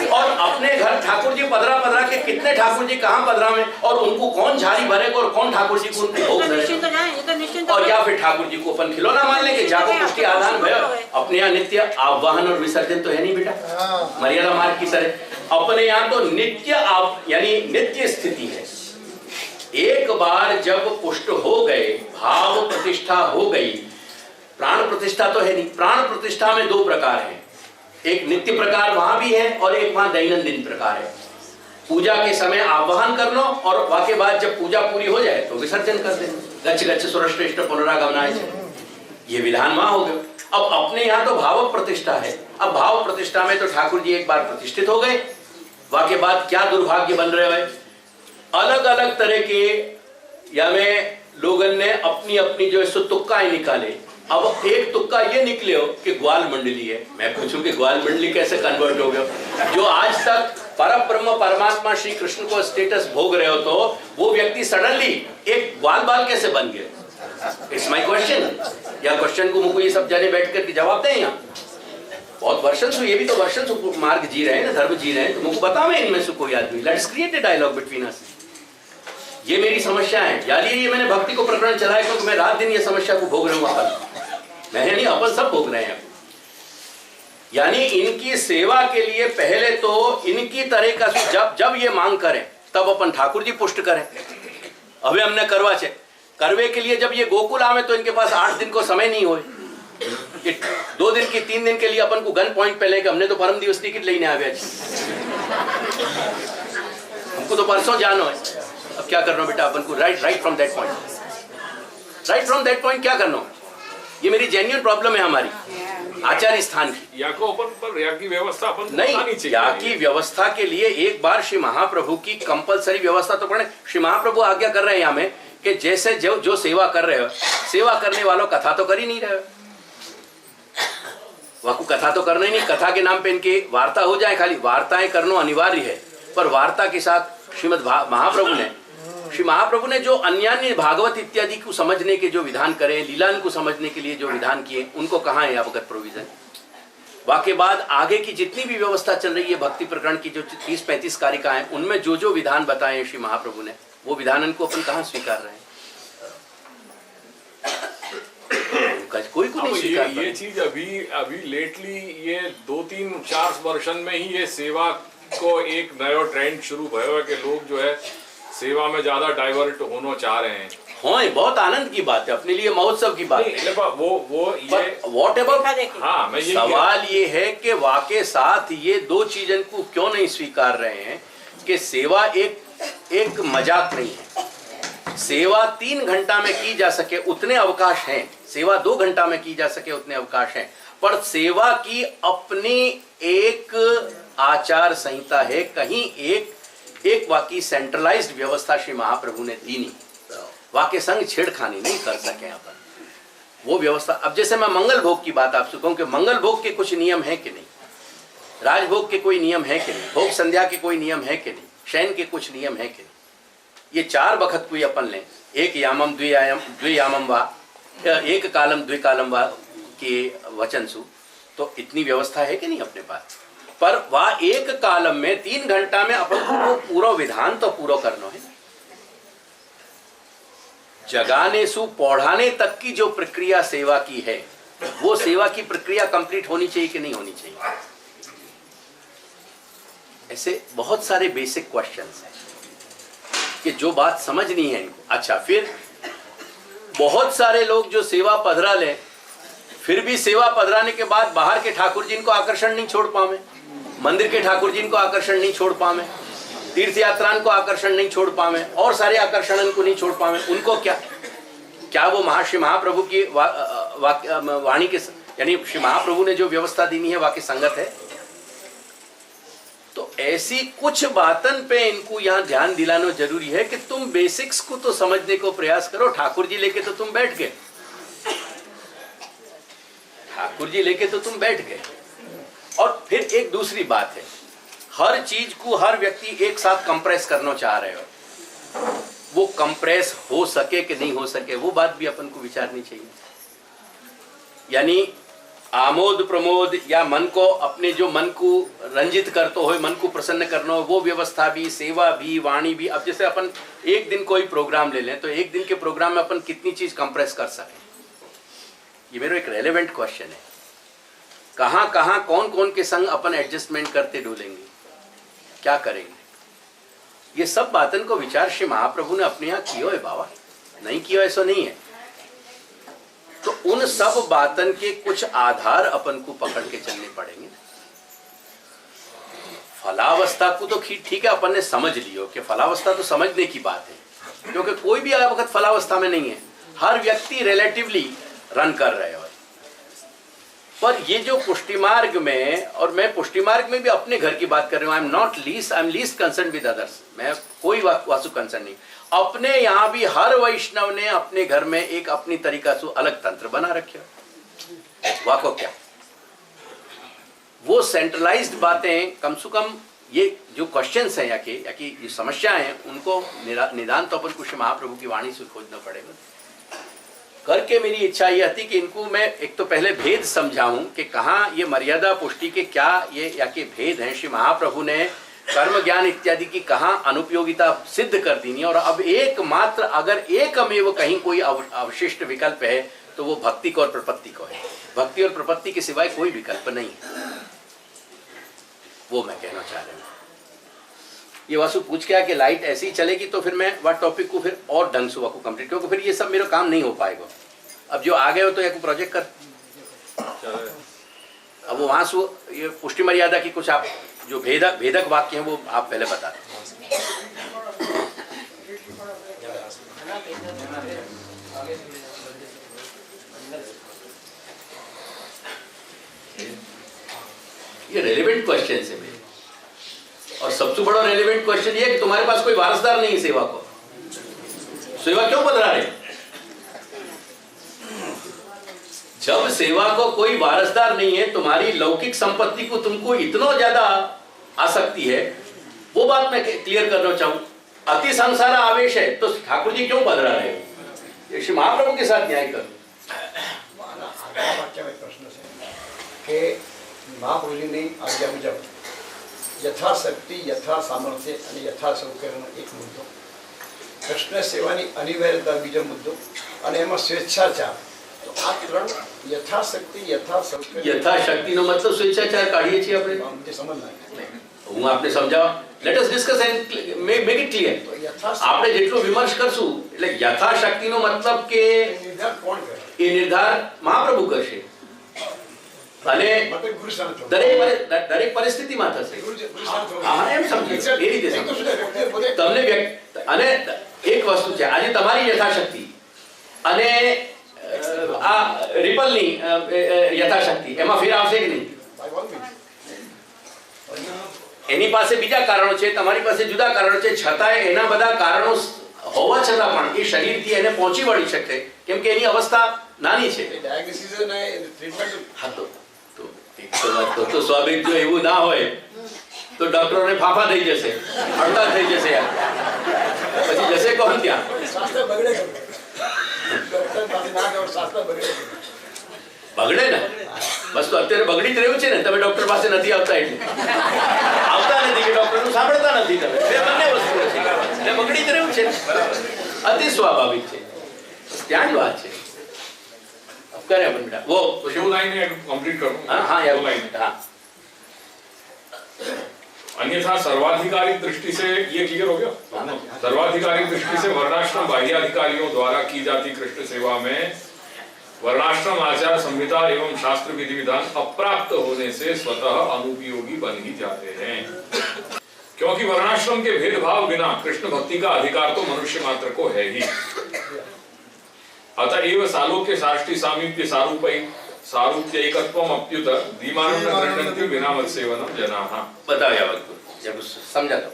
और अपने घर ठाकुर जी पधरा पधरा के कितने ठाकुर जी कहाँ पधरा में, और उनको कौन झाड़ी भरेगा और कौन ठाकुर जी को उनको भोग करेगा। और या फिर ठाकुर जी को अपन खिलौना मान लेंगे, जाको पुष्टि आधान भय। अपने यहाँ नित्य आवाहन और विसर्जन तो है नहीं बेटा, मर्यादा मार्ग की तरह। अपने यहाँ तो नित्य यानी नित्य स्थिति है। एक बार जब पुष्ट हो गए, भाव प्रतिष्ठा हो गई, प्राण प्रतिष्ठा तो है नहीं। प्राण प्रतिष्ठा में 2 प्रकार है, एक नित्य प्रकार वहां भी है और एक वहां दैनंदिन प्रकार है। पूजा के समय आवाहन कर लो और वाके बाद जब पूजा पूरी हो जाए तो विसर्जन कर देना। गच्छ गच्छ सुरश्रेष्ठ पुनरागमनाय, ये विधान वहां हो गया। अब अपने यहाँ तो भाव प्रतिष्ठा है। अब भाव प्रतिष्ठा में तो ठाकुर जी एक बार प्रतिष्ठित हो गए, वाके बाद क्या दुर्भाग्य बन रहे हैं, अलग अलग तरह के या में लोगों ने अपनी अपनी जो है तुक्काएं निकाले। अब एक तुक्का ये निकले हो कि ग्वाल मंडली है। मैं पूछूं कि ग्वाल मंडली कैसे कन्वर्ट हो गया? जो आज तक परम ब्रह्म परमात्मा श्री कृष्ण को स्टेटस भोग रहे हो तो वो व्यक्ति सडनली एक ग्वाल बाल कैसे बन गया? It's my question. या क्वेश्चन को मुझको ये सब जाने बैठ कर जवाब दें। यहाँ बहुत वर्षन से, ये भी तो वर्षन से मार्ग जी रहे हैं ना, धर्म जी रहे हैं, तो मुझको बताओ इनमें से कोई आदमी। Let's create a dialogue between us. ये मेरी समस्या है। यानी ये मैंने भक्ति को प्रकरण चलाया क्योंकि मैं रात दिन ये समस्या को भोग रहा हूँ। अपन मैं नहीं, अपन सब भोग रहे हैं। यानी इनकी सेवा के लिए पहले तो इनकी तरह का जब ये मांग करें तब अपन ठाकुर जी पुष्ट करें। अभी हमने करवा चेक करवे के लिए जब ये गोकुल आवे तो इनके पास 8 दिन को समय नहीं हो, 2 दिन की 3 दिन के लिए अपन को गन पॉइंट पे लेके हमने तो परम दिवस टिकट लेने आ गया, हमको तो परसों जाना है। अब क्या करना बेटा अपन को? राइट फ्रॉम दैट पॉइंट क्या करना? ये मेरी जेन्युइन प्रॉब्लम है हमारी आचार्य स्थान की। या को अपन पर या की व्यवस्था अपन नहीं, या की व्यवस्था के लिए एक बार श्री महाप्रभु की कंपलसरी व्यवस्था तो पड़े। श्री महाप्रभु आज्ञा कर रहे हैं यहाँ में कि जैसे जो सेवा कर रहे हो, सेवा करने वालों कथा तो कर ही नहीं रहे हो। वाकु कथा तो करना ही नहीं, कथा के नाम पे इनकी वार्ता हो जाए, खाली वार्ताएं करना अनिवार्य है। पर वार्ता के साथ श्री महाप्रभु ने जो अन्य भागवत इत्यादि को समझने के जो विधान करे, लीलान को समझने के लिए जो विधान किए, उनको कहाँ है अवगत प्रोविजन? वाके बाद आगे की जितनी भी व्यवस्था चल रही है भक्ति प्रकरण की, जो 30-35 कारिकाएं, उनमें जो जो विधान बताए श्री महाप्रभु ने, वो विधान को अपन कहाँ स्वीकार रहे हैं? कोई को नहीं स्वीकार। ये चीज अभी लेटली ये 2-3-4 वर्षन में ही ये सेवा को एक नया ट्रेंड शुरू भयो है कि लोग जो है सेवा में ज्यादा डाइवर्ट होना चाह रहे हैं। हाँ, बहुत आनंद की बात है, अपने लिए महोत्सव की बात है। वो ये व्हाट एवर, हाँ, मैं सवाल ये है कि वाके साथ ये 2 चीजों को क्यों नहीं स्वीकार रहे हैं कि सेवा एक मजाक नहीं है। सेवा 3 घंटा में की जा सके उतने अवकाश हैं, सेवा 2 घंटा में की जा सके उतने अवकाश हैं, पर सेवा की अपनी एक आचार संहिता है। कहीं एक वाकी सेंट्रलाइज्ड व्यवस्था श्री महाप्रभु ने दी नहीं, वाके संग छेड़खानी नहीं कर सके अपन वो व्यवस्था। अब जैसे मैं मंगल भोग की बात आपसे कहूं कि मंगल भोग के कुछ नियम है कि नहीं, राजभोग के कोई नियम है कि नहीं, भोग संध्या के कोई नियम है कि नहीं, शयन के कुछ नियम है कि नहीं। ये 4 बखत कोई अपन लें, एक यामम द्वियामम वा, एक कालम द्विकालम वा के वचन सु, तो इतनी व्यवस्था है कि नहीं अपने पास? पर वह एक कालम में 3 घंटा में अपन को पूरा विधान तो पूरा करना है। जगाने सु पौढ़ाने तक की जो प्रक्रिया सेवा की है, वो सेवा की प्रक्रिया कंप्लीट होनी चाहिए कि नहीं होनी चाहिए? ऐसे बहुत सारे बेसिक क्वेश्चंस हैं कि जो बात समझनी है इनको। अच्छा, फिर बहुत सारे लोग जो सेवा पधरा ले, फिर भी सेवा पधराने के बाद बाहर के ठाकुर जी इनको आकर्षण नहीं छोड़ पावे, मंदिर के ठाकुर जी इनको आकर्षण नहीं छोड़ पावे, तीर्थ यात्राओं को आकर्षण नहीं छोड़ पावे, और सारे आकर्षण इनको नहीं छोड़ पावे। उनको क्या वो श्री महाप्रभु की वाणी के यानी श्री महाप्रभु ने जो व्यवस्था दी है वाकई संगत है? तो ऐसी कुछ बातन पे इनको यहाँ ध्यान दिलाना जरूरी है कि तुम बेसिक्स को तो समझने को प्रयास करो। ठाकुर जी लेके तो तुम बैठ गए, ठाकुर जी लेके तो तुम बैठ गए। और फिर एक दूसरी बात है, हर चीज को हर व्यक्ति एक साथ कंप्रेस करना चाह रहे हो। वो कंप्रेस हो सके कि नहीं हो सके वो बात भी अपन को विचारनी चाहिए। यानी आमोद प्रमोद या मन को अपने जो मन को रंजित करते हो, मन को प्रसन्न करना हो, वो व्यवस्था भी, सेवा भी, वाणी भी। अब जैसे अपन एक दिन कोई प्रोग्राम ले लें तो एक दिन के प्रोग्राम में अपन कितनी चीज कंप्रेस कर सकें, ये मेरा एक रेलेवेंट क्वेश्चन है। कहाँ कहाँ कौन कौन के संग अपन एडजस्टमेंट करते डोलेंगे, क्या करेंगे, ये सब बातन को विचार श्री महाप्रभु ने अपने यहाँ किया है बाबा, नहीं किया ऐसा नहीं है। तो उन सब बातन के कुछ आधार अपन को पकड़ के चलने पड़ेंगे। फलावस्था को तो ठीक है अपन ने समझ लियो कि फलावस्था तो समझने की बात है, क्योंकि कोई भी वक्त फलावस्था में नहीं है, हर व्यक्ति रिलेटिवली रन कर रहे हो। पर ये जो पुष्टि मार्ग में, और मैं पुष्टि मार्ग में भी अपने घर की बात कर रहा हूँ, I am least concern with others, मैं कोई वासु कंसर्न नहीं। अपने यहाँ भी हर वैष्णव ने अपने घर में एक अपनी तरीका से अलग तंत्र बना रखे, वाको क्या वो सेंट्रलाइज्ड बातें, कम से कम ये जो क्वेश्चंस हैं या कि जो समस्याएं हैं उनको निदान तो अपन कुछ महाप्रभु की वाणी से खोजना पड़ेगा। करके मेरी इच्छा यह थी कि इनको मैं एक तो पहले भेद समझाऊं कि कहाँ ये मर्यादा पुष्टि के क्या ये या के भेद हैं। श्री महाप्रभु ने कर्म ज्ञान इत्यादि की कहाँ अनुपयोगिता सिद्ध कर दी नहीं, और अब एकमात्र अगर एकमेव कहीं कोई अवशिष्ट विकल्प है तो वो भक्ति को और प्रपत्ति को है। भक्ति और प्रपत्ति के सिवाय कोई विकल्प नहीं है, वो मैं कहना चाह रहा हूँ। ये वासु पूछ के कि लाइट ऐसी ही चलेगी तो फिर मैं वह टॉपिक को फिर और ढंग से को कंप्लीट, क्योंकि फिर ये सब मेरा काम नहीं हो पाएगा। अब जो आ गए हो तो एक प्रोजेक्ट कर, अब वो वहां से ये पुष्टि मर्यादा की कुछ आप जो भेदक वाक्य हैं वो आप पहले बता दें। ये रेलेवेंट क्वेश्चन है मेरे, और सबसे बड़ा रेलेवेंट क्वेश्चन ये है कि तुम्हारे पास कोई वारसदार नहीं है सेवा को, सेवा क्यों बदला रहे? जब सेवा को कोई वारसदार नहीं है, तुम्हारी लौकिक संपत्ति को तुमको इतना ज्यादा आसक्ति है, वो बात मैं क्लियर करना चाहूं। अति संसार आवेश है तो ठाकुर जी क्यों बदला रहे हो? श्री महाप्रभु के साथ न्याय करो। प्रश्न છે કે મહાપ્રભુજીની આજ્ઞા મુજબ યથાશક્તિ, યથા સામર્થ્ય અને યથા સૌકર્યનો એક મુદ્દો, કૃષ્ણ સેવાની અનિવાર્યતા બીજો મુદ્દો, અને એમાં સ્વેચ્છાચાર। તો આ ત્રણ યથાશક્તિ, યથા સૌકર્ય, યથાશક્તિનો મતલબ સ્વેચ્છાચાર કાઢીએ છીએ આપણે, જે સમજના હું આપને સમજાવવા, let us discuss and make it clear. આપણે જેટલો વિમર્શ કરશું એટલે યથાશક્તિનો મતલબ કે નિર્ધાર કોણ કરે? એ નિર્ધાર મહાપ્રભુ કરશે, અને દરેક પરિસ્થિતિમાં થશે। હા એમ સમજો, એ રીતે સમજો તમને અને એક વસ્તુ છે, આજે તમારી યથાશક્તિ અને આ રિપલની યથાશક્તિ એમાં ફેર આવશે કે નહીં? એની પાસે બીજા કારણો છે, તમારી પાસે જુદા કારણો છે, છતાંય એના બધા કારણો હોવા છતાં પણ એ શરીરથી એને પહોંચી વળી શકે, કેમ કે એની અવસ્થા નાની છે। હા તો તો સ્વાભાવિક જો એવું ના હોય તો ડોક્ટરોને ફાફા થઈ જશે, હડતાલ થઈ જશે યાર, પછી જશે કોણ ત્યાં? બગડે ને બસ, તો અત્યારે બગડી જ રહ્યું છે ને, તમે ડોક્ટર પાસે નથી આવતા એટલે આવતા નથી કે ડોક્ટરનું સાંભળતા નથી તમે, બે બંને વસ્તુ છે એટલે બગડી જ રહ્યું છે, અતિ સ્વાભાવિક છે, ત્યાં જ વાત છે। करे अपन बेटा वो दो लाइनें कंप्लीट करूं। हाँ यार, दो लाइनें। हाँ। अन्यथा सर्वाधिकारी दृष्टि से ये क्लियर हो गया। सर्वाधिकारी दृष्टि से वर्णाश्रम बाह्याधिकारियों द्वारा की जाती कृष्ण सेवा में वर्णाश्रम आचार संहिता एवं शास्त्र विधि विधान अप्राप्त होने से स्वतः अनुपयोगी बन ही जाते हैं, क्योंकि वर्णाश्रम के भेदभाव बिना कृष्ण भक्ति का अधिकार तो मनुष्य मात्र को है ही। अतएव सालोक्य साष्टि सामीप्य सारूप्यैकत्वम अप्युत धीमानं गृह्णन्ति विना मत्सेवनं जनाः। बताया वक्त जब समझा तो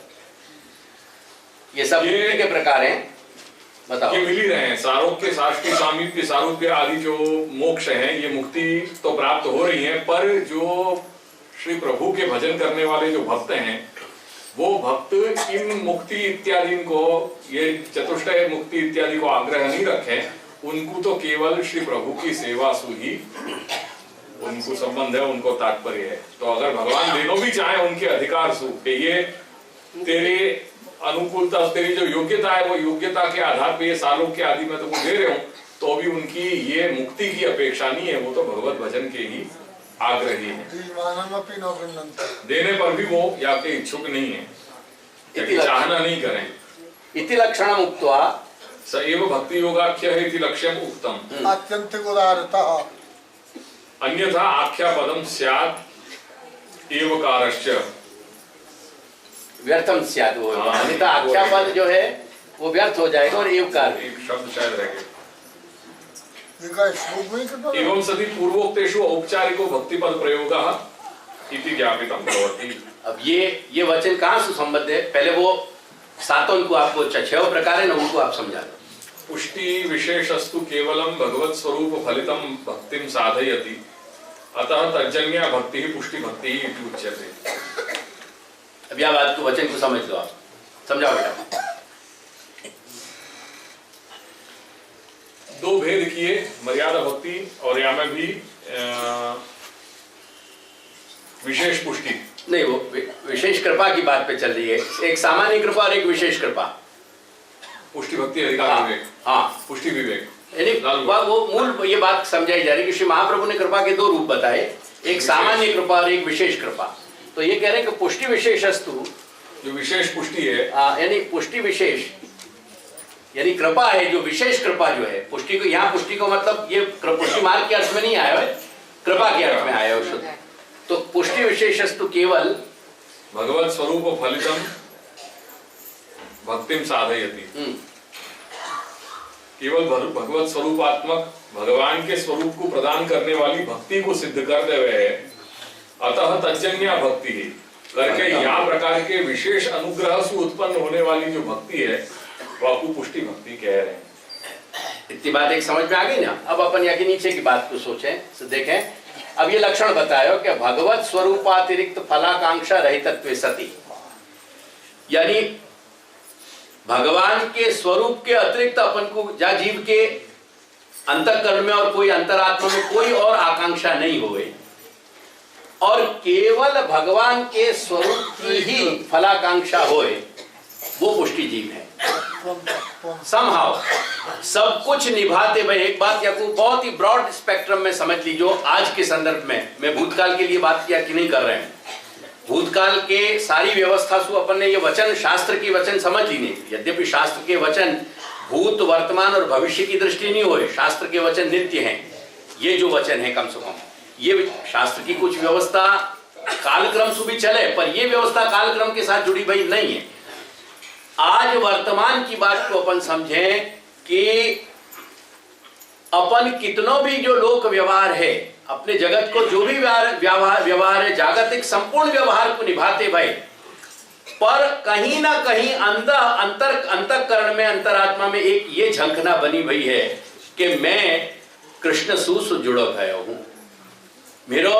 ये सब मुक्ति के प्रकार हैं, बताओ। ये मिल ही रहे हैं, सारोग्य, साष्टी, सामीप्य, सारूप्य आदि जो मोक्ष हैं, ये मुक्ति तो प्राप्त हो रही है, पर जो श्री प्रभु के भजन करने वाले जो भक्त हैं, वो भक्त इन मुक्ति इत्यादि को, ये चतुष्टय मुक्ति इत्यादि को आग्रह नहीं रखे, उनको तो केवल श्री प्रभु की सेवा से ही उनको संबंध है, उनको तात्पर्य है। तो अगर भगवान देना भी चाहे उनके अधिकार से कि ये तेरे अनुकूलता, तेरी जो योग्यता है वो योग्यता के आधार पे ये सालों के आदि में तुमको दे रहे हूं, तो भी उनकी ये मुक्ति की अपेक्षा नहीं है, वो तो भगवत भजन के ही आग्रही है। देने पर भी वो या के इच्छुक नहीं है, चाहना नहीं करें। इति लक्षणम उक्त्वा स एव भक्ति योगाख्य है इति लक्ष्यम उक्तम। आत्यंतिक उदारता अन्यथा आख्या पदम स्यात् एवकारश्च व्यर्थम स्यात्, वो अन्यथा आख्या पद जो है वो व्यर्थ हो जाएगा और एवकार एक शब्द शायद रह गया। श्लोक में कितना एवं सति पूर्वोक्तेषु औपचारिको भक्तिपद प्रयोगः इति ज्ञापितं भवति। अब ये वचन कहाँ से संबद्ध है? पहले वो सातों को आपको छह प्रकार है ना, उनको आप समझा दो। पुष्टि विशेषस्तु केवलम भगवत स्वरूप फलितम भक्तिम साधयति, अतः तज्जन्या भक्ति ही पुष्टि भक्ति ही इति उच्यते। अब यह बात को वचन को समझ लो, आप समझाओ बेटा। दो भेद किए, मर्यादा भक्ति और या में भी विशेष पुष्टि नहीं, वो विशेष कृपा की बात पे चल रही है, एक सामान्य कृपा और एक विशेष कृपा। पुष्टि भक्ति अधिकार हाँ, विवेक, हाँ पुष्टि विवेक, यानी वो मूल ये बात समझाई जा रही है कि श्री महाप्रभु ने कृपा के दो रूप बताए, एक सामान्य कृपा और एक विशेष कृपा। तो ये कह रहे हैं कि पुष्टि विशेषस्तु, जो विशेष पुष्टि है, यानी पुष्टि विशेष यानी कृपा है, जो विशेष कृपा जो है पुष्टि को, यहाँ पुष्टि को मतलब ये पुष्टि मार्ग के अर्थ में नहीं आया है, कृपा के अर्थ में आया है शुद्ध। तो पुष्टि विशेषस्तु केवल भगवत स्वरूप फलितम भक्तिम साधयति, केवल भगवत स्वरूपात्मक भगवान के स्वरूप को प्रदान करने वाली भक्ति को सिद्ध कर दे हुए है। अतः तज्जन्या भक्ति ही करके यहाँ प्रकार के विशेष अनुग्रह से उत्पन्न होने वाली जो भक्ति है वह पुष्टि भक्ति कह रहे हैं। इतनी बात एक समझ में आ गई ना। अब अपन यहाँ के नीचे की बात को सोचें, देखें। अब ये लक्षण बताया कि भगवत स्वरूपातिरिक्त फलाकांक्षा रहितत्वे सति, यानी भगवान के स्वरूप के अतिरिक्त अपन को जा जीव के अंतःकरण में और कोई अंतरात्मा में कोई और आकांक्षा नहीं होवे, और केवल भगवान के स्वरूप की ही फलाकांक्षा होए, वो पुष्टि जीव है। समहाउ सब कुछ निभाते हुए, एक बात या को बहुत ही ब्रॉड स्पेक्ट्रम में समझ लीजिए। आज के संदर्भ में मैं भूतकाल के लिए बात किया कि नहीं कर रहे हैं, भूतकाल के सारी व्यवस्था से अपन ने ये वचन, शास्त्र की वचन समझ ली नहीं। यद्यपि शास्त्र के वचन भूत, वर्तमान और भविष्य की दृष्टि नहीं हुए, शास्त्र के वचन नित्य हैं। ये जो वचन है, कम से कम ये शास्त्र की कुछ व्यवस्था कालक्रम से भी चले, पर ये व्यवस्था कालक्रम के साथ जुड़ी हुई नहीं है। आज वर्तमान की बात को अपन समझें कि अपन कितनों भी जो लोक व्यवहार है, अपने जगत को जो भी व्यवहार है, जागतिक संपूर्ण व्यवहार को निभाते भाई, पर कहीं ना कहीं अंतःकरण में, अंतरात्मा में एक ये झंखना बनी हुई है कि मैं कृष्ण से जुड़ो गया हूं, मेरा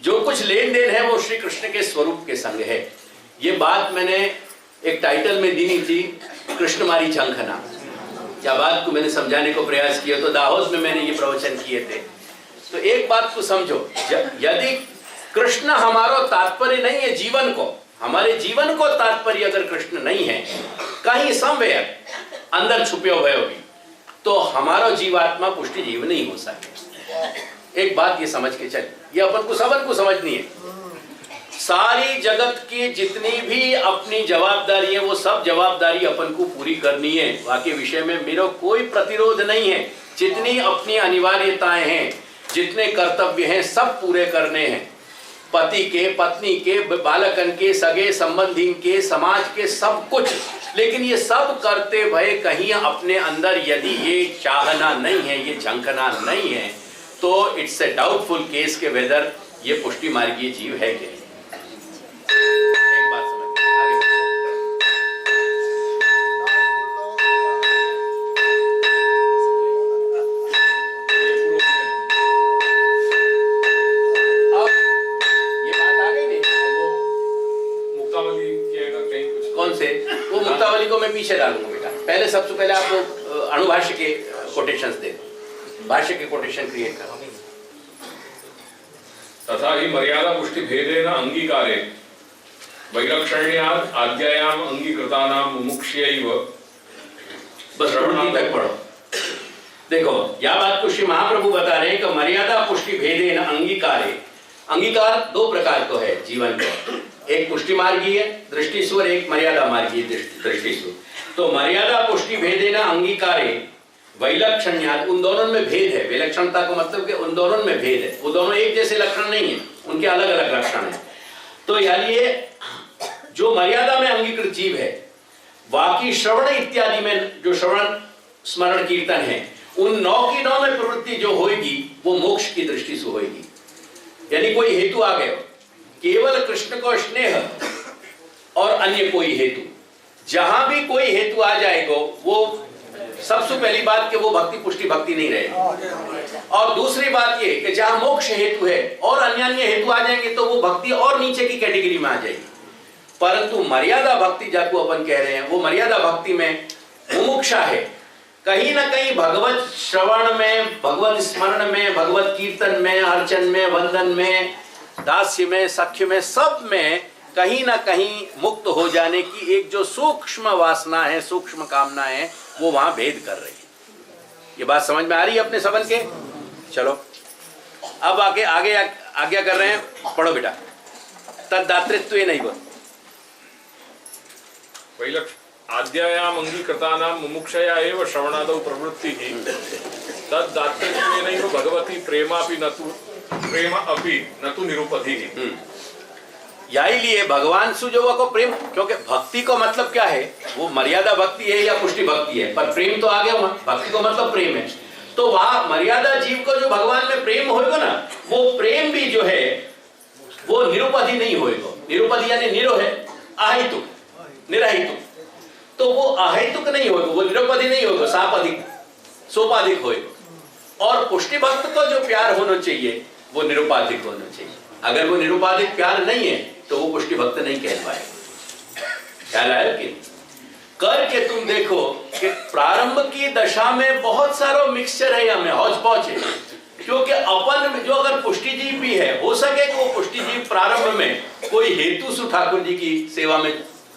जो कुछ लेन देन है वो श्री कृष्ण के स्वरूप के संग है। ये बात मैंने एक टाइटल में दी थी, कृष्णमारी झंखना। क्या बात को मैंने समझाने को प्रयास किया, तो दाहोद में मैंने ये प्रवचन किए थे। तो एक बात को समझो, यदि कृष्ण हमारा तात्पर्य नहीं है जीवन को, हमारे जीवन को तात्पर्य अगर कृष्ण नहीं है, कहीं समवेयर अंदर छुपे हुए होगी, तो हमारा जीवात्मा पुष्टि जीव नहीं हो सकता। एक बात ये समझ के चल, ये अपन को सबन को समझनी है। सारी जगत की जितनी भी अपनी जवाबदारी है, वो सब जवाबदारी अपन को पूरी करनी है। बाकी विषय में मेरा कोई प्रतिरोध नहीं है। जितनी अपनी अनिवार्यताएं हैं, जितने कर्तव्य हैं, सब पूरे करने हैं। पति के, पत्नी के, बालकन के, सगे संबंधी के, समाज के, सब कुछ। लेकिन ये सब करते हुए कहीं अपने अंदर यदि ये चाहना नहीं है, ये झंखना नहीं है, तो इट्स ए डाउटफुल केस के वेदर ये पुष्टि मार्गीय जीव है कि नहीं। एक बात समझ प्रश्नावली को मैं पीछे डालूंगा बेटा। पहले सबसे पहले आपको अणुभाष्य के कोटेशंस दे, भाष्य के कोटेशन क्रिएट करो। तथा ही मर्यादा पुष्टि भेदेन अंगीकारे वैलक्षण्यात् आद्यायाम अंगीकृतानां मुमुक्षयैव। बस श्रवण तक पढ़ो। देखो यह बात को श्री महाप्रभु बता रहे हैं कि मर्यादा पुष्टि भेदेन अंगीकारे। अंगीकार दो प्रकार को है जीवन को, एक पुष्टि मार्गीय दृष्टिसु और एक मर्यादा मार्गीय दृष्टिसु। तो मर्यादा पुष्टि भेदेन अंगीकारे वैलक्षण्यात्, उन दोनों में भेद है। विलक्षणता को मतलब कि उन दोनों में भेद है, वो दोनों एक जैसे लक्षण नहीं है, उनके अलग अलग लक्षण है। तो यानी जो मर्यादा में अंगीकृत जीव है, बाकी श्रवण इत्यादि में जो श्रवण स्मरण कीर्तन है, उन 9 की 9 में प्रवृत्ति जो होगी वो मोक्ष की दृष्टि से होगी। यानी कोई हेतु आ गया, केवल कृष्ण को स्नेह और अन्य कोई हेतु, जहां भी कोई हेतु आ जाएगा वो सबसे पहली बात कि वो भक्ति पुष्टि भक्ति नहीं रहेगी। और दूसरी बात ये कि जहां मोक्ष हेतु है और अन्य हेतु आ जाएंगे तो वो भक्ति और नीचे की कैटेगरी में आ जाएगी। परंतु मर्यादा भक्ति जाको अपन कह रहे हैं, वो मर्यादा भक्ति में मुमुक्षा है, कहीं ना कहीं भगवत श्रवण में, भगवत स्मरण में, भगवत कीर्तन में, अर्चन में, वंदन में, दास्य में, सख्य में, सब में कहीं ना कहीं मुक्त हो जाने की एक जो सूक्ष्म वासना है, सूक्ष्म कामना है, वो वहां भेद कर रही है। ये बात समझ में आ रही है अपने सबन के? चलो अब आगे आगे आज्ञा कर रहे हैं, पढ़ो बेटा। तद्दातृत्व नहीं बोल आद्यायाम अंगीकृतानां मुमुक्षया एव श्रवणादौ प्रवृत्तिः तद्दातृत्वेनैव भगवती प्रेमापि न तु प्रेम अपि न तु निरुपधिः। यही लिए भगवान से जो को प्रेम, क्योंकि भक्ति को मतलब क्या है, वो मर्यादा भक्ति है या पुष्टि भक्ति है, पर प्रेम तो आ गया वहां, भक्ति को मतलब प्रेम है। तो वहां मर्यादा जीव को जो भगवान में प्रेम होगा ना, वो प्रेम भी जो है वो निरुपधि नहीं होएगा। निरुपधि यानी निरो है, अहेतुक, निरहितुक। तो वो अहेतुक नहीं होगा, वो निरुपधि नहीं होगा, सापधिक सोपाधिक होएगा। और पुष्टि भक्त को जो प्यार होना चाहिए वो निरुपाधिक होना चाहिए। अगर वो निरुपाधिक प्यार नहीं है तो वो पुष्टि भक्त नहीं कह पाएगा। ख्याल आया कि करके तुम देखो कि प्रारंभ की दशा में बहुत सारा मिक्सचर है, हमें हौच पौच है। क्योंकि अपन जो अगर पुष्टि जीव भी है, हो सके कि वो पुष्टि जीव प्रारंभ में कोई हेतु सु ठाकुर जी की सेवा में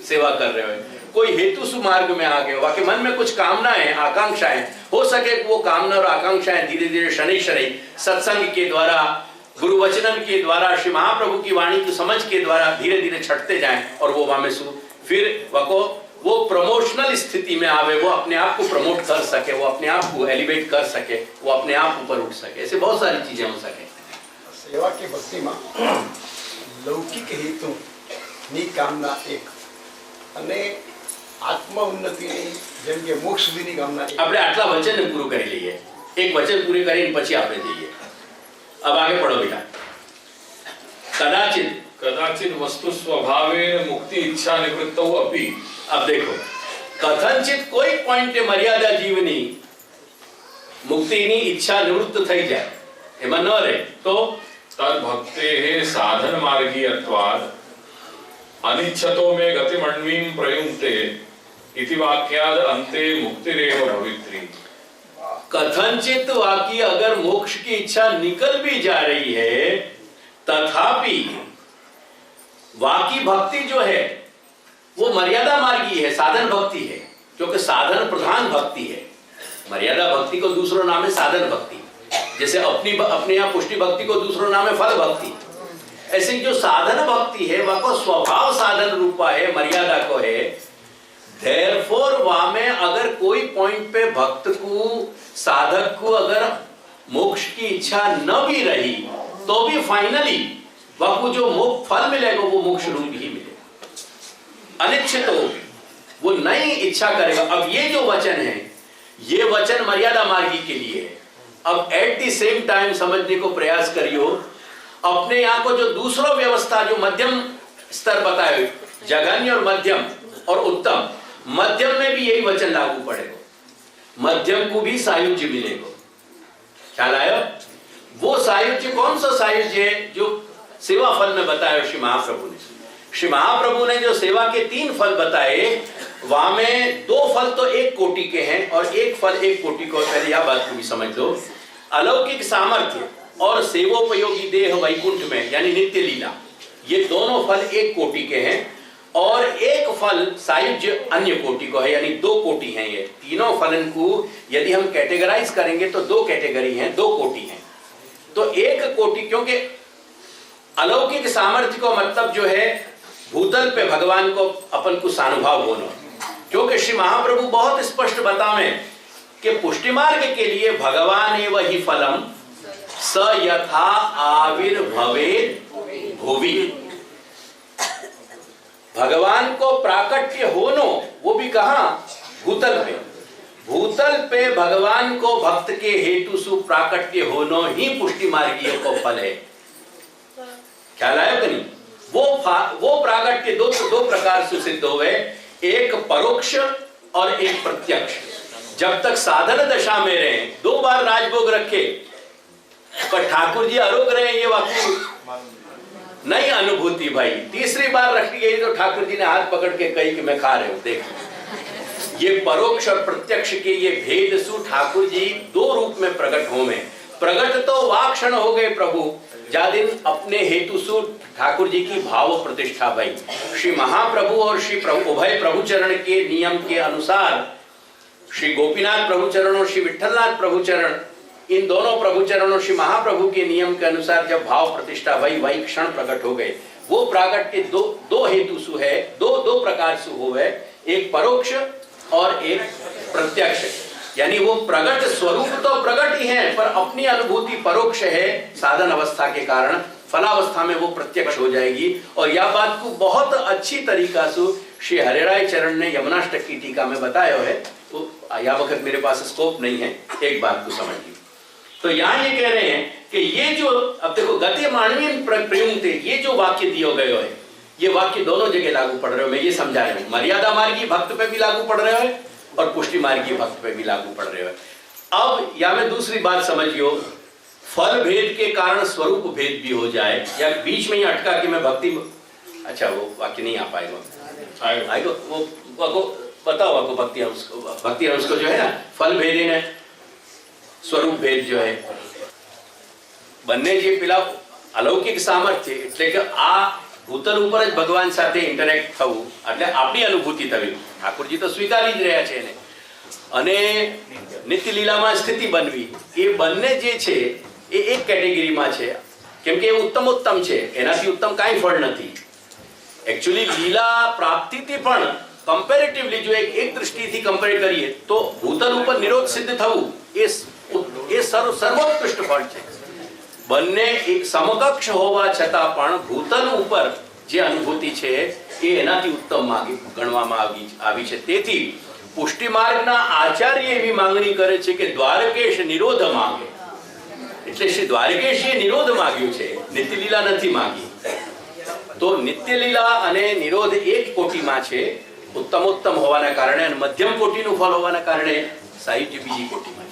सेवा कर रहे हो, कोई हेतु सु मार्ग में आ गए हो, वाकई मन में कुछ कामनाएं आकांक्षाएं, हो सके वो कामना और आकांक्षाएं धीरे धीरे शनि शनि सत्संग के द्वारा, गुरु वचनन के द्वारा, श्री महाप्रभु की वाणी की समझ के द्वारा धीरे धीरे छटते जाएं और वो वहां में फिर वो प्रमोशनल स्थिति में आवे, वो अपने आप को प्रमोट कर सके, वो अपने आप को एलिवेट कर सके, वो अपने आप ऊपर उठ सके। ऐसे बहुत सारी चीजें हो सके। सेवा की भक्ति में लौकिक हेतु ની કામના એક અને આત્મ ઉન્નતિની જેમ કે મોક્ષ સુધીની કામના એક। આપણે આટલા વચન પૂરું કરી લઈએ, એક વચન પૂરું કરીને પછી આપણે જઈએ। अब आगे पढ़ो बेटा। कदाचित कदाचित वस्तु स्वभावेन मुक्ति इच्छा निवृत्तौ अपि। अब देखो, कथनचित कोई पॉइंट मर्यादा जीवनी मुक्तिनी इच्छा निवृत्त થઈ જાય, એમાં ન રહે તો तद भक्तेः साधन मार्गीयत्वात् अनिच्छतो में गतिमण्वीं प्रयुङ्क्ते इति वाक्याद् अन्ते मुक्तिरेव भवित्री। कथनचित वाकी अगर मोक्ष की इच्छा निकल भी जा रही है, तथापि वाकी भक्ति जो है वो मर्यादा मार्गी है, साधन भक्ति है, क्योंकि साधन प्रधान भक्ति है। मर्यादा भक्ति को दूसरा नाम है साधन भक्ति, जैसे अपने यहाँ पुष्टि भक्ति को दूसरा नाम है फल भक्ति। ऐसे जो साधन भक्ति है वह को स्वभाव साधन रूपा है, मर्यादा को है। Therefore, वहां में अगर कोई पॉइंट पे भक्त को, साधक को अगर मोक्ष की इच्छा न भी रही तो भी फाइनली वह को जो मोक्ष फल मिलेगा वो मोक्ष रूप ही मिलेगा। अनिच्छित हो वो नई इच्छा करेगा। अब ये जो वचन है, ये वचन मर्यादा मार्गी के लिए है। अब एट द सेम टाइम समझने को प्रयास करियो, अपने यहाँ को जो दूसरा व्यवस्था जो मध्यम स्तर बताए, जघन्य और मध्यम और उत्तम, मध्यम में भी यही वचन लागू पड़ेगा। मध्यम को भी सायुज्य मिलेगा। ख्याल आया? वो सायुज्य कौन सा सायुज्य है जो सेवा फल में बताया श्री महाप्रभु ने। श्री महाप्रभु ने जो सेवा के 3 फल बताए वहां में दो फल तो एक कोटि के हैं और एक फल एक कोटि को। पहले यह बात को भी समझ लो, अलौकिक सामर्थ्य और सेवोपयोगी देह वैकुंठ में यानी नित्य लीला, ये दोनों फल एक कोटि के हैं और एक फल सायुज्य अन्य कोटि को है, यानी दो कोटि हैं। ये तीनों फलन को यदि हम कैटेगराइज करेंगे तो दो कैटेगरी हैं, दो कोटि हैं। तो एक कोटि, क्योंकि अलौकिक सामर्थ्य को मतलब जो है भूतल पे भगवान को अपन को सानुभाव होना, क्योंकि श्री महाप्रभु बहुत स्पष्ट बतावे कि पुष्टि मार्ग के लिए भगवान एव ही फलम स यथा आविर्भवेत् भुवि। भगवान को प्राकट्य होनो, वो भी कहां? भूतल पे। भूतल पे भगवान को भक्त के हेतु सु प्राकट्य होनो ही पुष्टि मार्गीय को फल है। ख्याल आया कि नहीं? वो प्राकट्य दो प्रकार से सिद्ध हुए, एक परोक्ष और एक प्रत्यक्ष। जब तक साधन दशा में रहे, दो बार राजभोग रखे पर ठाकुर जी आरोग रहे, ये वाकई नहीं अनुभूति भाई। तीसरी बार रख गई तो ठाकुर जी ने हाथ पकड़ के कही कि मैं खा रहे हूं। देख, ये परोक्ष और प्रत्यक्ष के ये भेद सु ठाकुर जी दो रूप में प्रकट होवे। प्रकट तो वाक्षण हो गए प्रभु, जा दिन अपने हेतु सु ठाकुर जी की भाव प्रतिष्ठा भई। श्री महाप्रभु और श्री उभय प्रभुचरण के नियम के अनुसार श्री गोपीनाथ प्रभुचरण और श्री विठलनाथ प्रभुचरण, इन दोनों प्रभुचरणों श्री महाप्रभु के नियम के अनुसार जब भाव प्रतिष्ठा भई, वही क्षण प्रकट हो गए। वो प्राकट के दो हेतु सु है, दो प्रकार से हो है, एक परोक्ष और एक प्रत्यक्ष। यानी वो प्रगट स्वरूप तो प्रगट ही है, पर अपनी अनुभूति परोक्ष है साधन अवस्था के कारण, फलावस्था में वो प्रत्यक्ष हो जाएगी। और यह बात को बहुत अच्छी तरीका से श्री हरिराय चरण ने यमुनाष्टक की टीका में बताया है। तो यह वक्त मेरे पास स्कोप नहीं है, एक बात को समझिए। तो यहाँ ये कह रहे हैं कि ये जो, अब देखो, गति मानवीय प्रयुक्त, ये जो वाक्य दिए गए है, ये वाक्य दोनों जगह लागू पड़ रहे हो। मैं ये समझा रहा हूँ, मर्यादा मार्गी भक्त पे भी लागू पड़ रहे हो और पुष्टि मार्गी भक्त पे भी लागू पड़ रहे हो। अब या में दूसरी बात समझियो, फल भेद के कारण स्वरूप भेद भी हो जाए, या बीच में ही अटका कि मैं भक्ति, अच्छा वो वाक्य नहीं आ पाएगा, आएगा वो बताओ आपको भक्ति अंश को जो है ना, फल भेद है स्वरूप भेद जो है બંને જે પેલા અલૌકિક સામર્થ્ય એટલે કે આ ભૂતલ ઉપર જ ભગવાન સાથે ઇન્ટરેક્ટ થવું એટલે આપણી અનુભૂતિ થવી, ઠાકોરજી તો સ્વીકારી જ રહ્યા છે એને, અને નિત્ય લીલામાં સ્થિતિ બનવી, એ બંને જે છે એ એક કેટેગરીમાં છે, કેમ કે એ ઉત્તમોત્તમ છે, એનાથી ઉત્તમ કાંઈ ફળ નથી। एक्चुअली लीला प्राप्तिથી પણ કમ્પેરેટિવલી જો એક દૃષ્ટિથી કમ્પેર કરીએ તો ભૂતલ ઉપર નિરોધ સિદ્ધ થવું એ સર્વોત્કૃષ્ટ ફળ છે। બંને એક સમકક્ષ હોવા છતાં પણ ભૂતલ ઉપર જે અનુભૂતિ છે એ એનાથી ઉત્તમ ગણવામાં આવી છે। તેથી પુષ્ટિ માર્ગના આચાર્ય એવી માંગણી કરે છે કે દ્વારકેશ નિરોધ માંગે, એટલે શ્રી દ્વારકેશીએ નિરોધ માંગ્યું છે, નિત્ય લીલા નથી માંગી। तो नित्य लीला અને નિરોધ એક કોટીમાં છે, ઉત્તમોત્તમ હોવાના કારણે અને મધ્યમ કોટીનું ફળ હોવાના કારણે સાયુજ્ય બીજી કોટીમાં છે।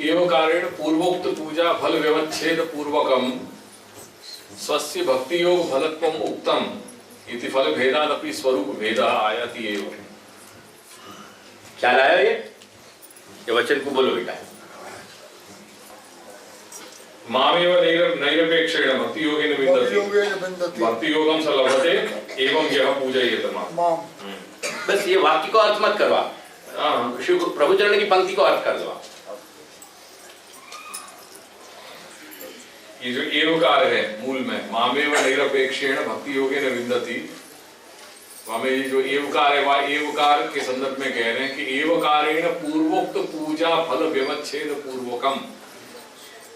एवं कारण पूर्वोक्त पूजा फल व्यवच्छेद पूर्वकम स्वस्य भक्ति योग फलत्वम उक्तम इति फल भेदादपि स्वरूप भेदः आयाति एव। ख्याल आया ये वचन को बोलो बेटा। मामेव नैरपेक्षेण भक्ति योगेन विन्दति भक्ति योगम स लभते एवं यः पूजयेत माम्। बस ये वाक्य को अर्थ मत करवा, श्री प्रभुचरण की पंक्ति को अर्थ कर दो। ये जो एवकार है मूल में मामेव नैरपेक्षेण भक्ति योगेन विन्दति, वहां ये जो एवकार है वह एवकार के संदर्भ में कह रहे हैं कि एवकारेण पूर्वोक्त पूजा फल व्यवच्छेद पूर्वकम,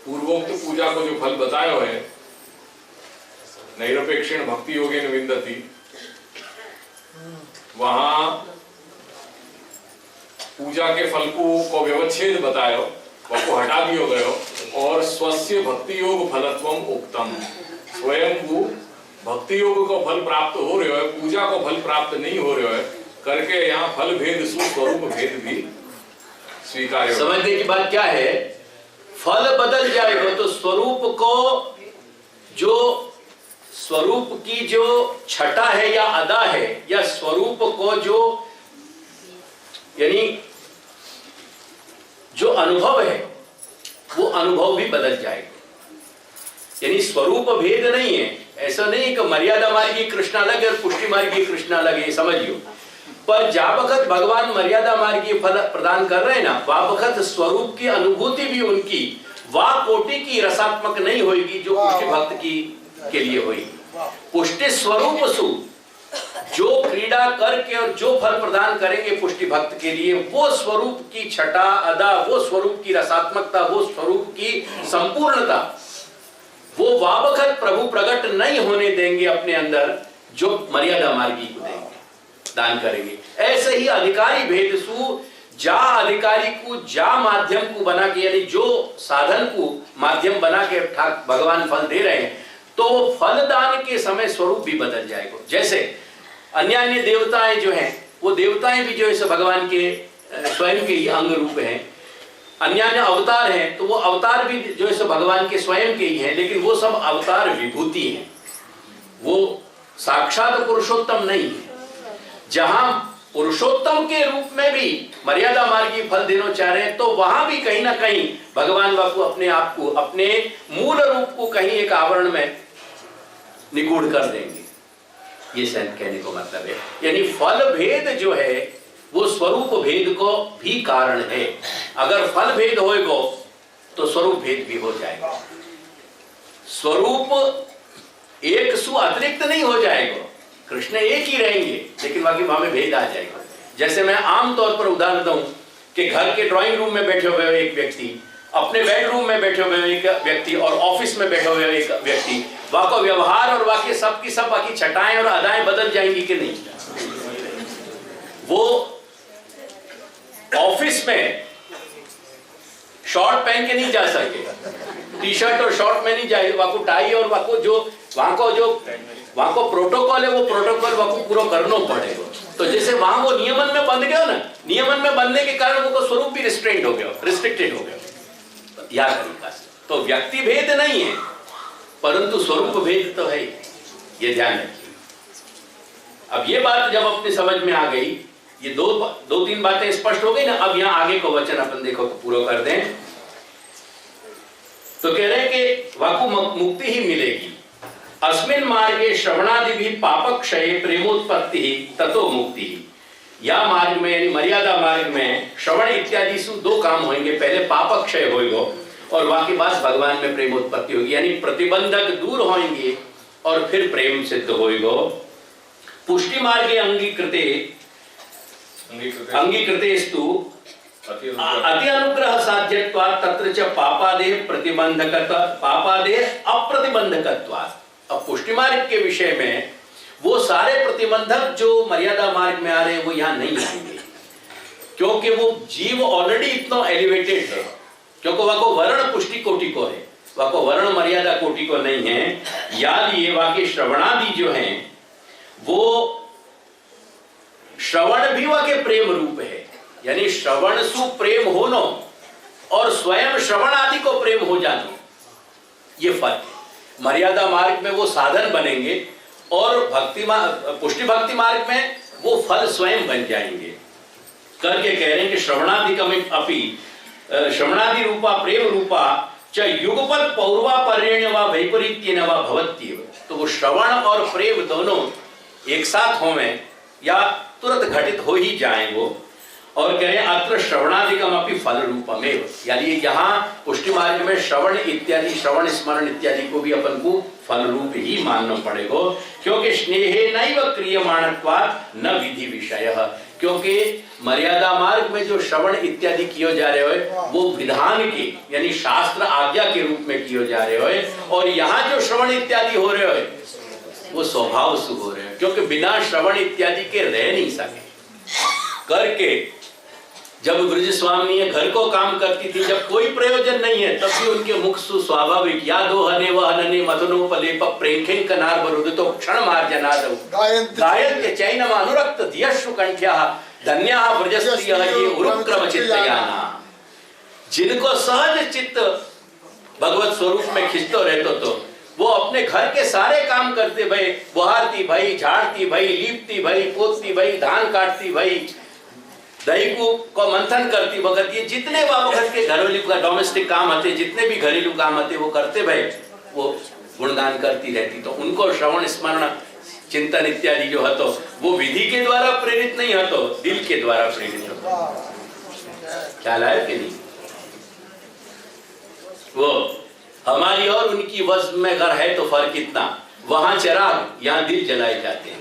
पूर्वोक्त पूजा को जो फल बताया है नैरपेक्षेण भक्ति योगेन विन्दति, वहां पूजा के फल को व्यवच्छेद बताया, वह को हटा दियो गयो और स्वस्य भक्ति योग फलत्वम उक्तम, स्वयं को भक्ति योग को फल प्राप्त हो रहे है, पूजा को फल प्राप्त नहीं हो रहे है करके यहाँ फल भेद स्वरूप भेद भी स्वीकार। समझने की बात क्या है, फल बदल जाएगा तो स्वरूप को जो स्वरूप की जो छटा है या अदा है, या स्वरूप को जो यानी जो अनुभव है, वो अनुभव भी बदल जाएगा। यानी स्वरूप भेद नहीं है। ऐसा नहीं कि मर्यादा मार्गी कृष्ण अलग है और पुष्टि मार्गी कृष्ण अलग है, समझियो। पर जा वक्त भगवान मर्यादा मार्गी फल प्रदान कर रहे हैं ना, वह वक्त स्वरूप की अनुभूति भी उनकी वह कोटि की रसात्मक नहीं होगी जो पुष्टि भक्त की के लिए होगी। पुष्टि स्वरूप सु जो क्रीड़ा करके और जो फल प्रदान करेंगे पुष्टि भक्त के लिए, वो स्वरूप की छटा अदा, वो स्वरूप की रसात्मकता, वो स्वरूप की संपूर्णता, वो वावखत प्रभु प्रकट नहीं होने देंगे अपने अंदर, जो मर्यादा मार्गी को देंगे, दान करेंगे। ऐसे ही अधिकारी भेद सु जा अधिकारी को जा माध्यम को बना के, यानी जो साधन को माध्यम बना के भगवान फल दे रहे हैं, तो फल दान के समय स्वरूप भी बदल जाएगा। जैसे अन्य देवताएं जो हैं, वो देवताएं भी जो है भगवान के स्वयं के ही अंग रूप हैं। अन्य अवतार हैं, तो वो अवतार भी जो है भगवान के स्वयं के ही हैं, लेकिन वो सब अवतार विभूति हैं, वो साक्षात पुरुषोत्तम नहीं है। जहां पुरुषोत्तम के रूप में भी मर्यादा मार्गी फल देना चाह रहे हैं, तो वहां भी कहीं ना कहीं भगवान बापू अपने आप को, अपने मूल रूप को कहीं एक आवरण में निगूढ़ कर देंगे। ये संत कहने को मतलब है, यानी फल भेद जो है वो स्वरूप भेद को भी कारण है। अगर फल भेद होएगा तो स्वरूप भेद भी हो जाएगा। स्वरूप एक सु अतिरिक्त नहीं हो जाएगा, कृष्ण एक ही रहेंगे, लेकिन बाकी वहां में भेद आ जाएगा। जैसे मैं आमतौर पर उदाहरण दूं कि घर के ड्राइंग रूम में बैठे हुए एक व्यक्ति, अपने बेडरूम में बैठे हुए एक व्यक्ति और ऑफिस में बैठे हुए एक व्यक्ति, वहां का व्यवहार और वाकई सब की सब बाकी छटाएं और अदाएं बदल जाएंगी कि नहीं? वो ऑफिस में शॉर्ट पहन के नहीं जा सके, टी शर्ट और शॉर्ट में नहीं जाए, वहां को टाई और वहां को प्रोटोकॉल है, वो प्रोटोकॉल वहां को पूरा करना पड़ेगा। तो जैसे वहां वो नियमन में बंध गया ना, नियमन में बंधने के कारण वो स्वरूप भी रिस्ट्रेंट हो गया, रिस्ट्रिक्टेड हो गया। यह तरीका से तो व्यक्ति भेद नहीं है, परंतु स्वरूप भेद तो है, ये ध्यान रखिए। अब ये बात जब अपनी समझ में आ गई, ये दो तीन बातें स्पष्ट हो गई ना। अब यहाँ आगे को वचन अपन देखो तो पूरा कर दें। तो कह रहे हैं कि वाकु मुक्ति ही मिलेगी। अस्मिन मार्गे श्रवणादि भी पाप क्षय प्रेमोत्पत्ति ततो मुक्ति। या मार्ग में यानी मर्यादा मार्ग में श्रवण इत्यादि से दो काम होंगे, पहले पाप क्षय होगा और बाकी बाद भगवान में प्रेमोत्पत्ति होगी, यानी प्रतिबंधक दूर होंगे और फिर प्रेम सिद्ध होगा। पुष्टि मार्गे अंगीकृतेस्तु अति अनुग्रह साध्यत्वात् तत्र च पापादेह अप्रतिबंधकत्वात्। अब पुष्टि मार्ग के विषय में वो सारे प्रतिबंधक जो मर्यादा मार्ग में आ रहे हैं वो यहाँ नहीं आएंगे, क्योंकि वो जीव ऑलरेडी इतना एलिवेटेड है, क्योंकि वह को वर्ण पुष्टि कोटि को है, वह को वर्ण मर्यादा कोटि को नहीं है। याद ये वाक्य श्रवणादि जो हैं वो श्रवण भी वह के प्रेम रूप है, यानी श्रवण सु प्रेम होना और स्वयं श्रवण आदि को प्रेम हो जाना, ये फर्क है। मर्यादा मार्ग में वो साधन बनेंगे और पुष्टि भक्ति मार्ग में वो फल स्वयं बन जाएंगे। करके कह रहे हैं कि श्रवणादि रूपा प्रेम रूपा च युगपत पौर्वा पर्यण्य व वैपरीत्येन व भवत्येव। तो वो श्रवण और प्रेम दोनों एक साथ होवें या तुरंत घटित हो ही जाएं वो। और कह रहे हैं अत्र श्रवणादिकम अपि फल रूपमेव, यानी यहाँ पुष्टि मार्ग में श्रवण इत्यादि, श्रवण स्मरण इत्यादि को भी अपन को फल रूप ही मानना पड़ेगा, क्योंकि स्नेहे नैव क्रियमाणत्वात् न विधि विषयः। क्योंकि मर्यादा मार्ग में जो श्रवण इत्यादि किए जा रहे हो वो विधान के यानी शास्त्र आज्ञा के रूप में किए जा रहे हो, और यहाँ जो श्रवण इत्यादि हो रहे हो वो स्वभाव से हो रहे हैं, क्योंकि बिना श्रवण इत्यादि के रह नहीं सके। करके जब ब्रज स्वामी घर को काम करती थी, जब कोई प्रयोजन नहीं है, तब भी उनके मुख से स्वाभाविक यादो हने व हनने मथनोपलेप प्रेंखेन कनार बरुदितो क्षण मार्जनादौ गायन्ते चैनम अनुरक्त धियश्रु कंठ्याः धन्याः ब्रजस्त्रियः ये उरुक्रम चित्तयाना। जिनको सहज चित्त भगवत स्वरूप में खिंचतो रहतो तो वो अपने अपने घर के सारे काम करते भाई, बुहारती भाई, झाड़ती भाई, लीपती भाई, पोतती भाई, धान काटती भाई, दही को मंथन करती वक्त, ये जितने वक्त के घरेलू का डोमेस्टिक काम आते, जितने भी घरेलू काम आते वो करते भाई, वो गुणगान करती रहती। तो उनको श्रवण स्मरण चिंतन इत्यादि जो हतो वो विधि के द्वारा प्रेरित नहीं हतो, दिल के द्वारा प्रेरित हतो। ख्याल आया कि नहीं? वो हमारी और उनकी वज़ में अगर है तो फर्क इतना, वहां चिराग, यहाँ दिल जलाए जाते हैं।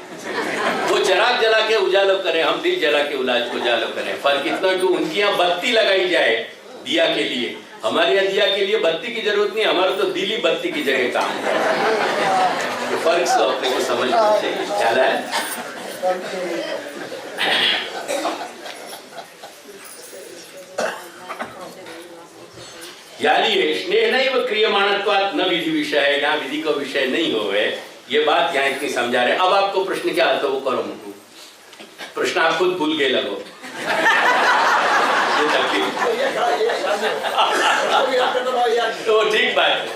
वो चिराग जला के उजालो करें, हम दिल जला के उजालो करें। फर्क इतना कि उनकी यहाँ बत्ती लगाई जाए दिया के लिए, हमारे यहाँ दिया के लिए बत्ती की जरूरत नहीं, हमारा तो दिल ही बत्ती की जगह काम है। तो फर्क से अपने को समझना चाहिए। ख्याल है? यानी स्नेह नहीं वो क्रियमाणत्वात् न विधि विषय, यहाँ विधि का विषय नहीं होवे, ये बात यहाँ इतनी समझा रहे। अब आपको प्रश्न क्या आता है वो करो मुझको, प्रश्न आप खुद भूल गए लगो। तो ठीक बात है,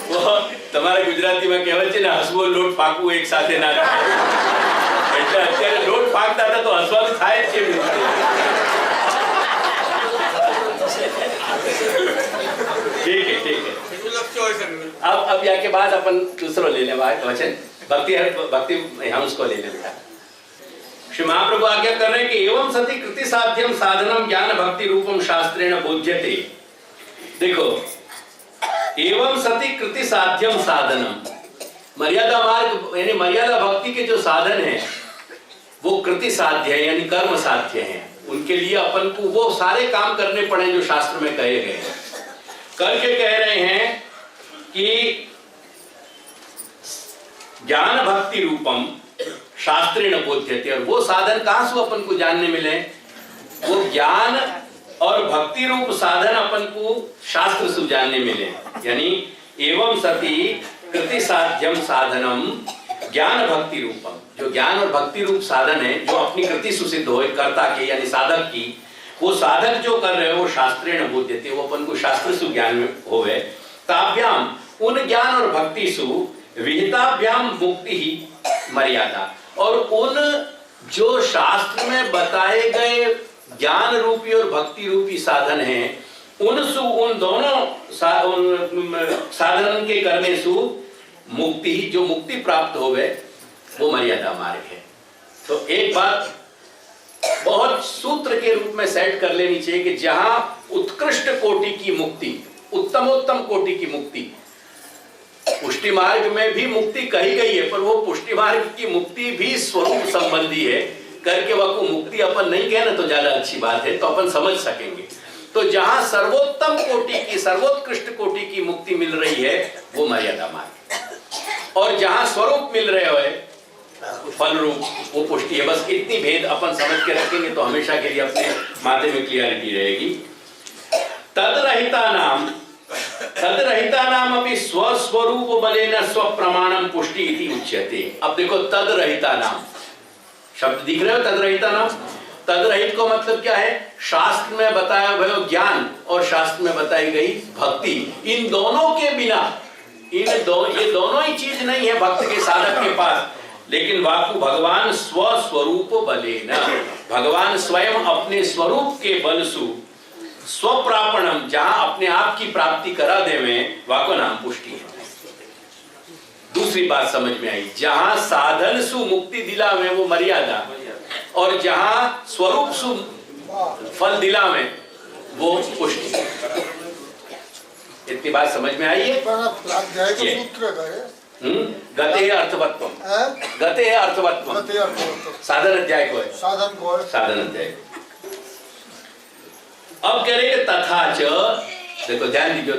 वो તમારે ગુજરાતીમાં કહેવત છે ને, હસવો લોટ ફાકવું એક સાથે ના થાય, એટલે અત્યારે લોટ ફાકતા હતા તો હસવાનું થાય જ કેવી રીતે? ठीक है। अब यहाँ के बाद अपन दूसरा ले ले वचन, भक्ति हम उसको ले ले बेटा। श्री महाप्रभु आज्ञा कर रहे हैं कि एवं सति कृति साध्यम साधनम ज्ञान भक्ति रूपम शास्त्रेण बोध्यते। देखो, एवं सति कृति साध्यम साधनम, मर्यादा मार्ग यानी मर्यादा भक्ति के जो साधन है वो कृति साध्य है, यानी कर्म साध्य है। उनके लिए अपन को वो सारे काम करने पड़े जो शास्त्र में कहे गए हैं। करके कह रहे हैं कि ज्ञान भक्ति रूपम शास्त्रेण बोध्यते, और वो साधन कहां से अपन को जानने मिले? वो ज्ञान और भक्ति रूप साधन अपन को शास्त्र से जानने मिले। यानी एवं सति कृति साध्यम साधनम ज्ञान भक्ति रूपम, जो ज्ञान और भक्ति रूप साधन है जो अपनी कृति सुसिद्ध हो कर्ता के यानी साधक की, वो साधक जो कर रहे हो वो शास्त्रेण बोध्यते, वो अपन को शास्त्र सु ज्ञान में होवे। ताभ्याम उन ज्ञान और भक्ति सु विहिताभ्याम मुक्ति ही मर्यादा, और उन जो शास्त्र में बताए गए ज्ञान रूपी और भक्ति रूपी साधन हैं उन दोनों साधन के करने सु मुक्ति ही, जो मुक्ति प्राप्त होवे वो मर्यादा मार्ग है। तो एक बात बहुत सूत्र के रूप में सेट कर लेनी चाहिए कि जहां उत्कृष्ट कोटि की मुक्ति, उत्तमोत्तम कोटि की मुक्ति, पुष्टि मार्ग में भी मुक्ति कही गई है, पर वो पुष्टि मार्ग की मुक्ति भी स्वरूप संबंधी है करके वह मुक्ति अपन नहीं कहे ना तो ज्यादा अच्छी बात है, तो अपन समझ सकेंगे। तो जहां सर्वोत्तम कोटि की, सर्वोत्कृष्ट कोटि की मुक्ति मिल रही है वो मर्यादा मार्ग, और जहां स्वरूप मिल रहे हो फल रूप वो पुष्टि है। बस इतनी भेद अपन समझ के रखेंगे तो हमेशा के लिए अपने माथे में क्लियरिटी रहेगी। तदरहिता नाम अभी स्वस्वरूप बलेन स्वप्रमाणम पुष्टि इति उच्यते। अब देखो, तदरहिता नाम शब्द दिख रहे हो, तदरहिता नाम, तदरहित को मतलब क्या है? शास्त्र में बताया हुआ ज्ञान और शास्त्र में बताई गई भक्ति, इन दोनों के बिना ये दोनों ही चीज नहीं है भक्त के साधक के पास। लेकिन वाकु भगवान स्वस्वरूप बलेन, भगवान स्वयं अपने स्वरूप के बल सु स्वप्रापणम, जहां अपने आप की प्राप्ति करा देवे, वाको नाम पुष्टि है। दूसरी बात समझ में आई, जहां साधन सु मुक्ति दिलावे वो मर्यादा, और जहां स्वरूप सु फल दिलावे वो पुष्टि। इतनी बात समझ में आई है? गते अर्थवत्वम, गते अर्थवत्वम, साधन अध्याय को है, साधन अध्याय। अब कह रहे तथा च, देखो ध्यान दीजिए,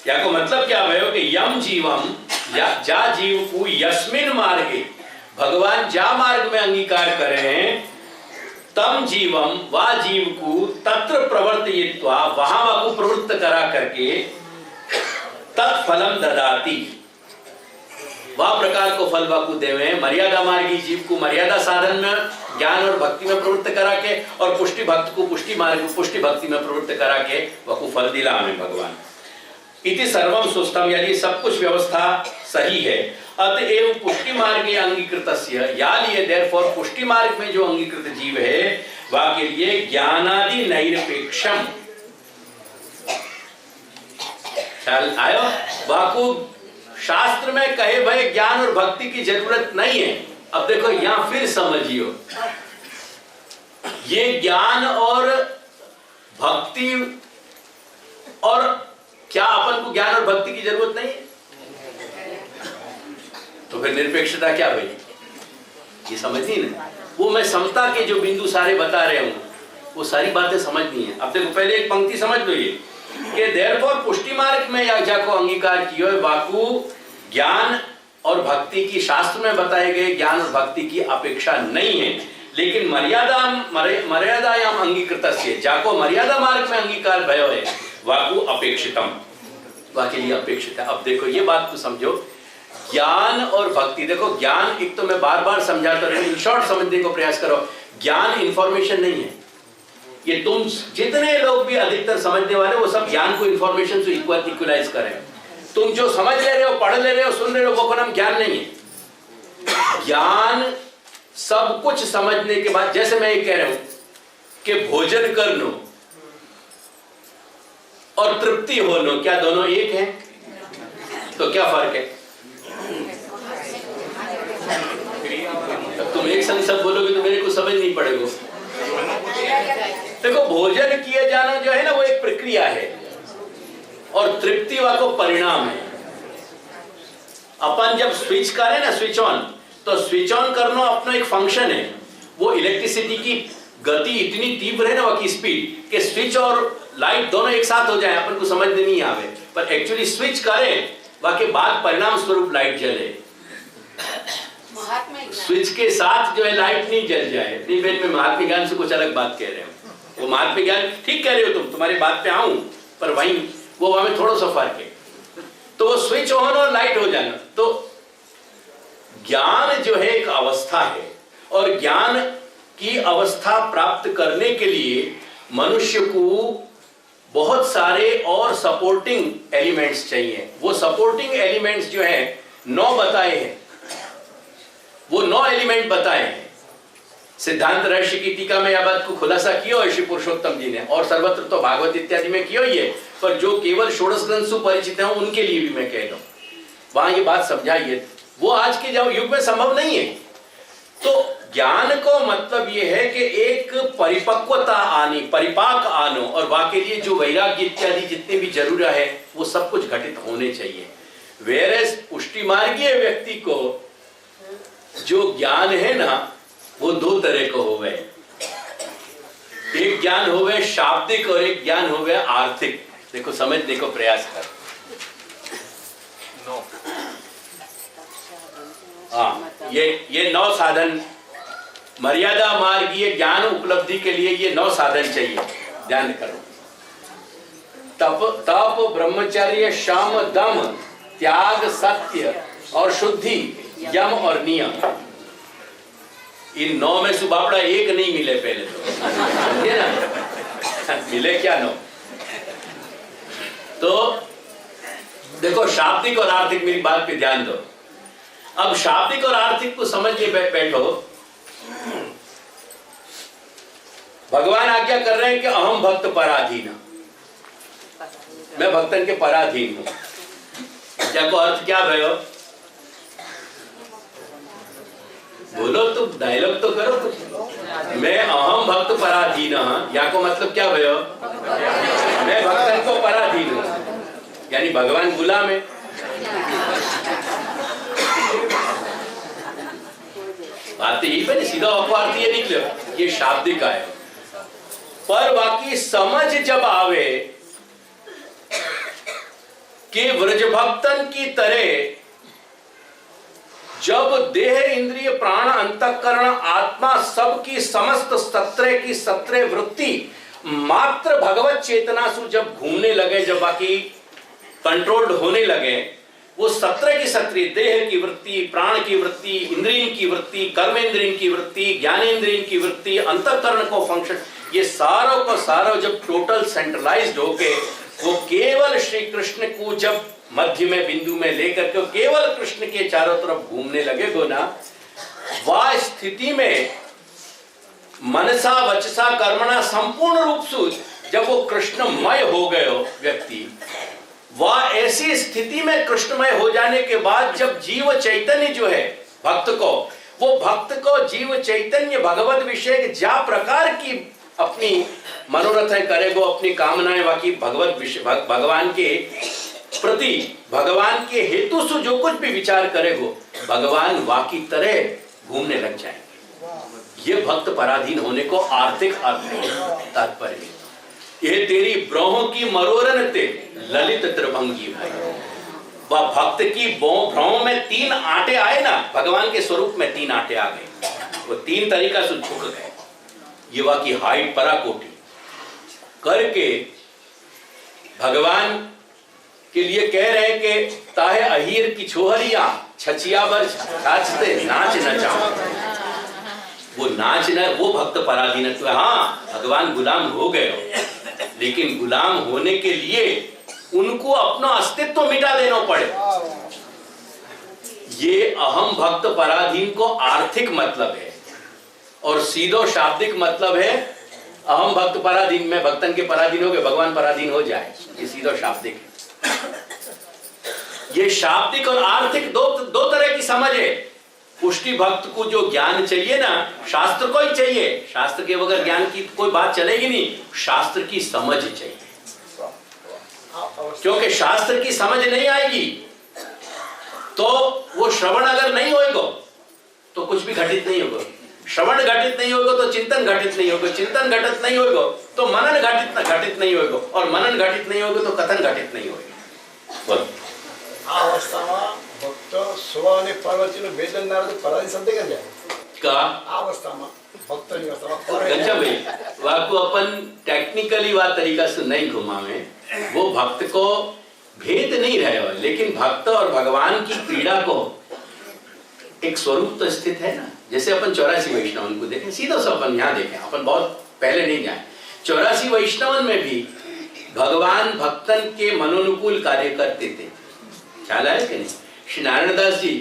या को मतलब क्या है कि यम जीवम, जा जीव को यस्मिन मार्गे, भगवान जा मार्ग में अंगीकार करें, तम जीवम वा जीव को तत्र प्रवर्तयित्वा, वहां को प्रवृत्त करा करके तत्फलम ददाति, वह प्रकार को फल वाकु देवे। मर्यादा मार्गी जीव को मर्यादा साधन में ज्ञान और भक्ति में प्रवृत्त करा के, और पुष्टि भक्त को पुष्टि मार्ग पुष्टि भक्ति में प्रवृत्त करा के वकु फल दिला हमें भगवान। इति सर्वम सुस्थम, यानी सब कुछ व्यवस्था सही है। अतएव पुष्टि मार्गे अंगीकृतस्य, यानी देयरफॉर पुष्टि मार्ग में जो अंगीकृत जीव है वह के लिए ज्ञानादि नैरपेक्षम, ख्याल आयो, वाकु शास्त्र में कहे भाई ज्ञान और भक्ति की जरूरत नहीं है। अब देखो यहां फिर समझियो, ये ज्ञान और भक्ति, और क्या अपन को ज्ञान और भक्ति की जरूरत नहीं है? तो फिर निरपेक्षता क्या भाई, ये समझनी ना। वो मैं समता के जो बिंदु सारे बता रहे हूं वो सारी बातें समझनी है। अब देखो पहले एक पंक्ति समझ लो, ये कि देयरफॉर पुष्टि मार्ग में या को अंगीकार कियो वाकु ज्ञान और भक्ति की, शास्त्र में बताए गए ज्ञान और भक्ति की अपेक्षा नहीं है, लेकिन मर्यादायाम अंगीकृतस्य, जाको मर्यादा मार्ग में अंगीकार भयो है वाकु अपेक्षितम, वाके लिए अपेक्षित है। अब देखो ये बात को समझो, ज्ञान और भक्ति, देखो ज्ञान एक तो मैं बार बार समझाता रहूं, इन शॉर्ट समझने को प्रयास करो। ज्ञान इंफॉर्मेशन नहीं है, ये तुम जितने लोग भी अधिकतर समझने वाले वो सब ज्ञान को इंफॉर्मेशन से इक्वलाइज करें। तुम जो समझ ले रहे हो, पढ़ ले रहे हो, सुन रहे हो, वो नाम ज्ञान नहीं है। ज्ञान सब कुछ समझने के बाद, जैसे मैं ये कह रहा हूं कि भोजन करनो और तृप्ति होनो क्या दोनों एक है? तो क्या फर्क है? तुम एक संग सब बोलोगे तो मेरे को समझ नहीं पड़ेगा। देखो भोजन किए जाना जो है ना वो एक प्रक्रिया है और तृप्ति वा को परिणाम है। अपन जब स्विच करें ना, स्विच ऑन, तो स्विच ऑन करना अपना एक फंक्शन है। वो इलेक्ट्रिसिटी की गति इतनी तीव्र है ना, वह की स्पीड, कि स्विच और लाइट दोनों एक साथ हो जाए, अपन को समझ नहीं आवे, पर एक्चुअली स्विच करें वह के बाद परिणाम स्वरूप लाइट जले। स्विच के साथ जो है लाइट नहीं जल जाए। नहीं बेन, मैं महात्मा ज्ञान से कुछ अलग बात कह रहे हूँ। वो महात्मा ज्ञान ठीक कह रहे हो तुम, तुम्हारी बात पे आऊं, पर वहीं वो हमें थोड़ा सा फर्क है। तो वो स्विच ऑन और लाइट हो जाना, तो ज्ञान जो है एक अवस्था है, और ज्ञान की अवस्था प्राप्त करने के लिए मनुष्य को बहुत सारे और सपोर्टिंग एलिमेंट्स चाहिए। वो सपोर्टिंग एलिमेंट्स जो है 9 बताए हैं, वो 9 एलिमेंट बताए हैं। सिद्धांत रहस्य की टीका में यह बात को खुलासा किया है श्री पुरुषोत्तम जी ने, और सर्वत्र तो भागवत इत्यादि में किया ही है, पर जो केवल षोडश ग्रंथ से परिचित हैं उनके लिए भी मैं कह रहा हूं, वहां ये बात समझाइए। वो आज के युग में संभव नहीं है। तो ज्ञान को मतलब ये है कि एक परिपक्वता आनी, परिपाक आनो, और वाके लिए जो वैराग्य इत्यादि जितने भी जरूरत है वो सब कुछ घटित होने चाहिए। वेरेस पुष्टि मार्गीय व्यक्ति को जो ज्ञान है ना वो 2 तरह को हो गए। एक ज्ञान हो गए शाब्दिक और एक ज्ञान हो गया आर्थिक। देखो समझने को प्रयास कर। हाँ, ये 9 साधन, मर्यादा मार्गीय ज्ञान उपलब्धि के लिए ये 9 साधन चाहिए। ध्यान करो, तप, ब्रह्मचर्य, शम, दम, त्याग, सत्य और शुद्धि, यम और नियम। इन 9 में सुबापड़ा एक नहीं मिले पहले तो, समझे ना? मिले क्या 9? तो देखो शाब्दिक और आर्थिक, मेरी बात पे ध्यान दो। अब शाब्दिक और आर्थिक को समझने बैठो। भगवान आज्ञा कर रहे हैं कि अहम भक्त पराधीन, मैं भक्तन के पराधीन हूं। क्या को अर्थ क्या भयो? बोलो तो, डायलॉग तो करो कुछ। मैं अहम भक्त पराधीन, या को मतलब क्या भयो? मैं भक्तन को पराधीन हूं, यानी भगवान गुलाम है। बात यही पे, सीधा अपवार्थ ये निकले, ये शाब्दिक आए। पर बाकी समझ जब आवे कि व्रजभक्तन की तरह जब देह, इंद्रिय, प्राण, अंतःकरण, आत्मा सबकी समस्त 17 की 17 वृत्ति मात्र भगवत चेतना से जब घूमने लगे, जब बाकी कंट्रोल्ड होने लगे, वो 17 की 17 देह की वृत्ति, प्राण की वृत्ति, इंद्रियन की वृत्ति, कर्मेंद्रियन की वृत्ति, ज्ञानेंद्रियन की वृत्ति, अंतःकरण को फंक्शन, ये सारों को सारों जब टोटल सेंट्रलाइज्ड होके वो केवल श्री कृष्ण को जब मध्य में बिंदु में लेकर के केवल कृष्ण के चारों तरफ घूमने लगे गो ना, वह स्थिति में मनसा वचसा कर्मणा संपूर्ण रूप से जब वो कृष्णमय हो गए हो व्यक्ति, वह ऐसी स्थिति में कृष्णमय हो जाने के बाद जब जीव चैतन्य जो है भक्त को, वो भक्त को जीव चैतन्य भगवत विषय जा प्रकार की अपनी मनोरथ करेगो, अपनी कामनाएं वाकी भगवत विषय भगवान के प्रति, भगवान के हेतु से जो कुछ भी विचार करेगो, भगवान वाकी तरह घूमने लग जाएंगे। ये भक्त पराधीन होने को आर्थिक अर्थ तात्पर्य। ये तेरी ब्रोह की मरोरन ते ललित त्रिभंगी भाई, वह भक्त की भ्रम में 3 आटे आए ना, भगवान के स्वरूप में 3 आटे आ गए, वो 3 तरीका से झुक गए। ये वह की हाइट पराकोटी करके भगवान के लिए कह रहे हैं कि ताहे अहीर की छोहरिया छचिया बर नाचते नाच नचाओ। वो नाच न, वो भक्त पराधीन। हाँ, भगवान गुलाम हो गए, लेकिन गुलाम होने के लिए उनको अपना अस्तित्व मिटा देना पड़े। ये अहम भक्त पराधीन को आर्थिक मतलब है, और सीधो शाब्दिक मतलब है अहम भक्त पराधीन में भक्तन के पराधीन हो गए, भगवान पराधीन हो जाए। ये सीधो शाब्दिक है। ये शाब्दिक और आर्थिक दो तरह की समझ है। पुष्टि भक्त को जो ज्ञान चाहिए ना, शास्त्र को ही चाहिए, शास्त्र के बगैर ज्ञान की कोई बात चलेगी नहीं, शास्त्र की समझ चाहिए। क्योंकि शास्त्र की समझ नहीं आएगी तो वो श्रवण अगर नहीं होगा तो कुछ भी घटित नहीं होगा, श्रवण घटित नहीं होगा तो चिंतन घटित नहीं होगा, चिंतन घटित नहीं होगा तो मनन घटित नहीं होगा, और मनन घटित नहीं होगा तो कथन घटित नहीं होगा। बोलो। આ અવસ્થામાં ભક્ત સ્વ અને પાર્વતીનો ભેદન ના રીતે પરાધી શબ્દ કેમ જાય? का આ અવસ્થામાં ભક્તની અવસ્થામાં गंजा भाई वाको अपन टेक्निकली बात तरीका से नहीं घुमावे, वो भक्त को भेद नहीं रहे हो, लेकिन भक्त और भगवान की क्रीड़ा को एक स्वरूप तो स्थित है ना। जैसे अपन 84 वैष्णवन को देखें, सीधा सा अपन यहाँ देखें, अपन बहुत पहले नहीं जाए। 84 वैष्णवन में भी भगवान भक्तन के मनोनुकूल कार्य करते थे, ख्याल है कि नहीं? श्री नारायण दास जी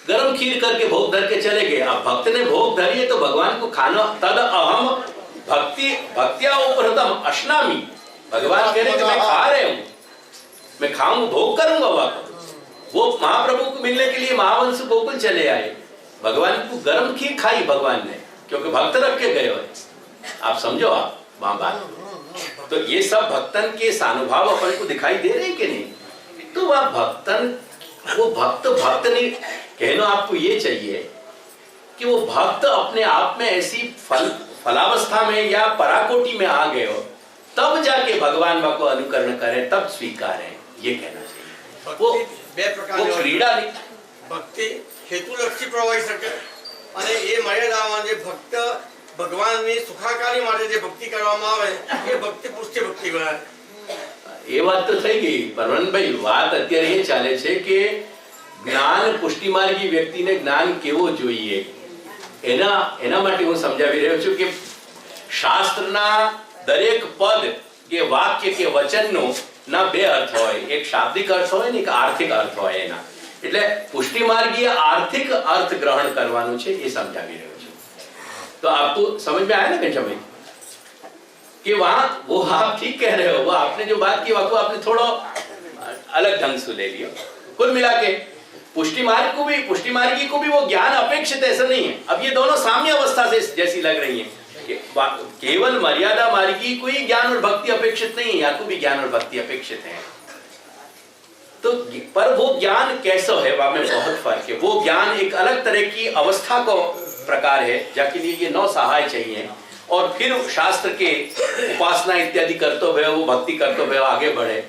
गरम खीर करके भोग धर के चले गए। अब भक्त ने भोग धरी है तो भगवान को खाना, तद अहम भक्तिया उपहृतम अश्नामी, भगवान कह रहे कि मैं खा रहे हूं, मैं खाऊं, भोग करूंगा। वो महाप्रभु को मिलने के लिए महावंश गोकुल चले आए, भगवान को गरम खीर खाई भगवान ने, क्योंकि भक्त रख के गए हुए। आप समझो, आप वहां बात। तो ये सब भक्तन के सानुभाव अपन को दिखाई दे रहे कि नहीं? तो वह भक्तन, वो भक्त नहीं कहना। आपको ये चाहिए कि वो भक्त अपने आप में ऐसी फलावस्था में या पराकोटि में आ गए हो, तब जाके भगवान को अनुकरण करें, तब स्वीकारें, ये कहना चाहिए। वो બે પ્રકારની क्रीड़ा नहीं, ભક્તિ હેતુલક્ષી પ્રવાહી શકે, અને એ મર્યાદામાં જે ભક્ત ભગવાનની સુખાકારી માટે જે ભક્તિ કરવામાં આવે એ ભક્તિ પુષ્ટિ ભક્તિ ગણાય। એ વાત તો થઈ ગઈ પરવનભાઈ। વાત અત્યારે એ ચાલે છે કે જ્ઞાન પુષ્ટિમાર્ગી વ્યક્તિને જ્ઞાન કેવો જોઈએ, એના માટે હું સમજાવી રહ્યો છું કે શાસ્ત્રના દરેક પદ કે વાક્ય કે વચનનો ના 2 અર્થ હોય, એક શાબ્દિક અર્થ હોય ને એક આર્થિક અર્થ હોય એના। એટલે પુષ્ટિમાર્ગીય આર્થિક અર્થ ગ્રહણ કરવાનું છે, એ સમજાવી રહ્યો છું। तो आपको समझ में आया ना घनश्याम भाई कि वहां वो आप ठीक कह रहे हो, वो आपने जो बात की वो आपने थोड़ा अलग ढंग से ले लिया। कुल मिला के पुष्टिमार्गी को भी वो ज्ञान अपेक्षित ऐसा नहीं है। अब ये दोनों साम्य अवस्था से जैसी लग रही है कि केवल मर्यादा मार्गी को ही ज्ञान और भक्ति अपेक्षित नहीं है, यहाँ को भी ज्ञान और भक्ति अपेक्षित है। तो पर वो ज्ञान कैसा है, वहां में बहुत फर्क है। वो ज्ञान एक अलग तरह की अवस्था को प्रकार है, जाके लिए ये 9 सहाय चाहिए, और फिर शास्त्र के उपासना इत्यादि करते हुए वो भक्ति करते हुए आगे बढ़े।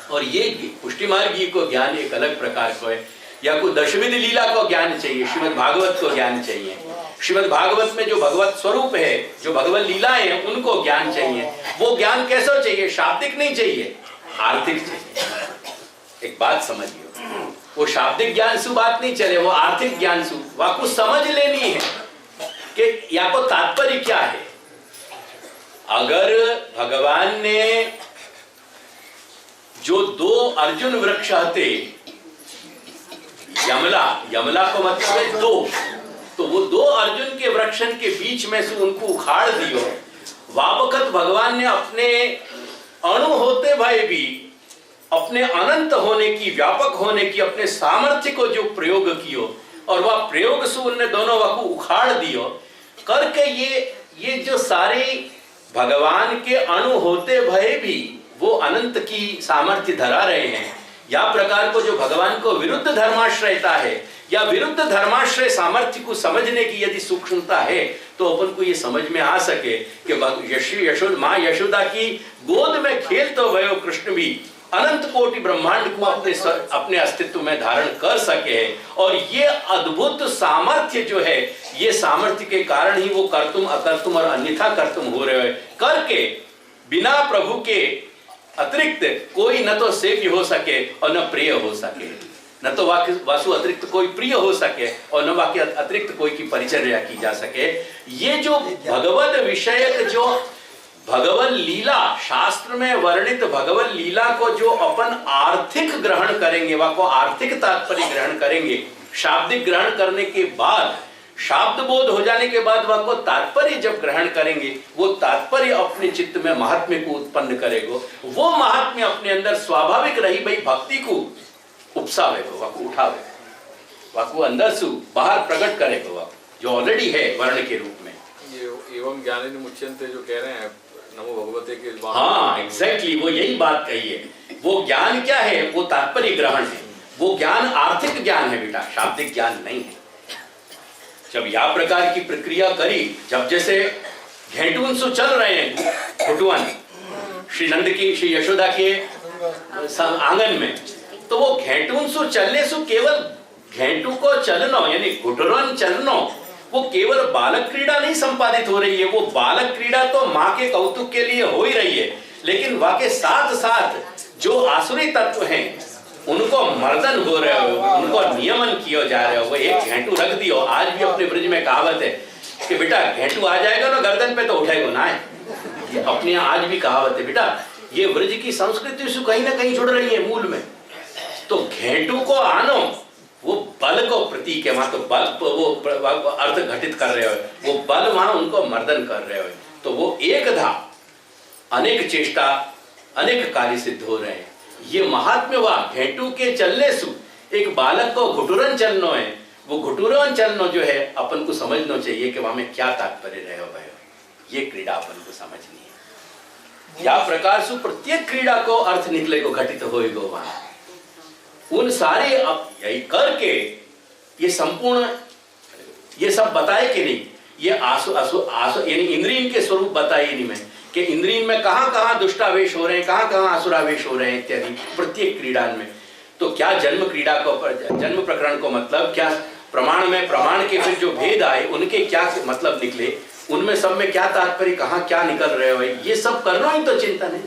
और ये पुष्टिमार्गी को ज्ञान एक अलग प्रकार को है, या कोई दशविध लीला को ज्ञान चाहिए, श्रीमद् भागवत को ज्ञान चाहिए। श्रीमद् भागवत में जो भगवत स्वरूप है, जो भगवत लीलाएं हैं, उनको ज्ञान चाहिए। वो ज्ञान कैसा चाहिए? शाब्दिक नहीं चाहिए, आर्थिक चाहिए। एक बात समझिए, वो शाब्दिक ज्ञान से बात नहीं चले, वो आर्थिक ज्ञान से वहां कुछ समझ लेनी है कि या को तात्पर्य क्या है। अगर भगवान ने जो 2 अर्जुन वृक्ष हते, यमला को मतलब है 2, तो वो 2 अर्जुन के वृक्षन के बीच में से उनको उखाड़ दियो। वाबखत भगवान ने अपने अणु होते भय भी अपने अनंत होने की, व्यापक होने की, अपने सामर्थ्य को जो प्रयोग कियो और वह प्रयोग से उनने दोनों वह को उखाड़ दियो करके ये जो सारे भगवान के अणु होते भय भी वो अनंत की सामर्थ्य धरा रहे हैं। या प्रकार को जो भगवान को विरुद्ध धर्माश्रयता है या विरुद्ध धर्माश्रय सामर्थ्य को समझने की यदि सूक्ष्मता है तो अपन को ये समझ में आ सके कि माँ यशोदा की गोद में खेल तो भयो कृष्ण भी अनंत कोटि ब्रह्मांड को अपने अस्तित्व में धारण कर सके हैं। और ये अद्भुत सामर्थ्य जो है, ये सामर्थ्य के कारण ही वो कर्तुम अकर्तुम और अन्यथा कर्तुम हो रहे हैं करके बिना प्रभु के अतिरिक्त कोई न तो सेव्य हो सके और न प्रिय हो सके, न तो वासु अतिरिक्त कोई प्रिय हो सके और न वाक्य अतिरिक्त कोई की परिचर्या की जा सके। ये जो भगवत विषयक जो भगवत लीला, शास्त्र में वर्णित भगवत लीला को जो अपन आर्थिक ग्रहण करेंगे, वह को आर्थिक तात्पर्य ग्रहण करेंगे, शाब्दिक ग्रहण करने के बाद, शाब्द बोध हो जाने के बाद वह को तात्पर्य जब ग्रहण करेंगे, वो तात्पर्य अपने चित्त में महात्म्य को उत्पन्न करेगा। वो महात्म्य अपने अंदर स्वाभाविक रही भाई भक्ति को उपसावेगा, वह को उठावेगा, वह को अंदर से बाहर प्रकट करेगा, वह जो ऑलरेडी है वर्ण के रूप में। ये एवं ज्ञानी मुच्यन्ते जो कह रहे हैं नमो भगवते के, हाँ एग्जैक्टली वो यही बात कही है। वो ज्ञान क्या है? वो तात्पर्य ग्रहण है, वो ज्ञान आर्थिक ज्ञान है बेटा, शाब्दिक ज्ञान नहीं है। जब या प्रकार की प्रक्रिया करी, जब जैसे घेंटुन सो चल रहे हैं घुटुअन श्री नंद की, श्री यशोदा के आंगन में, तो वो घेंटुन सो चलने सो केवल घेंटू को चलनो यानी घुटुरन चलनो, वो केवल बालक क्रीड़ा नहीं संपादित हो रही है, वो बालक क्रीड़ा तो माँ के कौतुक के लिए हो ही रही है, लेकिन वह के साथ साथ जो आसुरी तत्व हैं उनको मर्दन हो रहे हो, उनको नियमन किया जा रहे हो। वो एक घेंटू रख दियो। आज भी अपने ब्रज में कहावत है कि बेटा घेंटू आ जाएगा ना गर्दन पे तो उठाएगा ना है, ये अपने आज भी कहावत है बेटा। ये ब्रज की संस्कृति से कहीं ना कहीं जुड़ रही है मूल में। तो घेंटू को आनो, वो बल को प्रतीक है, वहां तो बल वो अर्थ घटित कर रहे हो, वो बल वहां उनको मर्दन कर रहे हो। तो वो एक धा अनेक चेष्टा अनेक कार्य सिद्ध हो रहे हैं। ये महात्म्य वा घेंटू के चलने सु एक बालक को घुटुरन चलनो है, वो घुटुरन चलनो जो है अपन को समझना चाहिए कि वहां में क्या तात्पर्य रहे हो भाई, ये क्रीड़ा अपन को समझनी है। या प्रकार से प्रत्येक क्रीड़ा को अर्थ निकले को घटित होएगा वहां। उन सारे अब यही करके ये संपूर्ण ये सब बताए कि नहीं, ये आसु आसु आसु यानी इंद्रियन के स्वरूप बताए नहीं मैं कि इंद्रियन में कहां-कहां दुष्टावेश हो रहे हैं, कहां-कहां असुरावेश हो रहे हैं इत्यादि प्रत्येक क्रीड़ा में। तो क्या जन्म क्रीड़ा को, जन्म प्रकरण को मतलब क्या प्रमाण में, प्रमाण के फिर जो भेद आए उनके क्या मतलब निकले, उनमें सब में क्या तात्पर्य, कहां क्या निकल रहे हो, ये सब करना ही तो चिंतन है,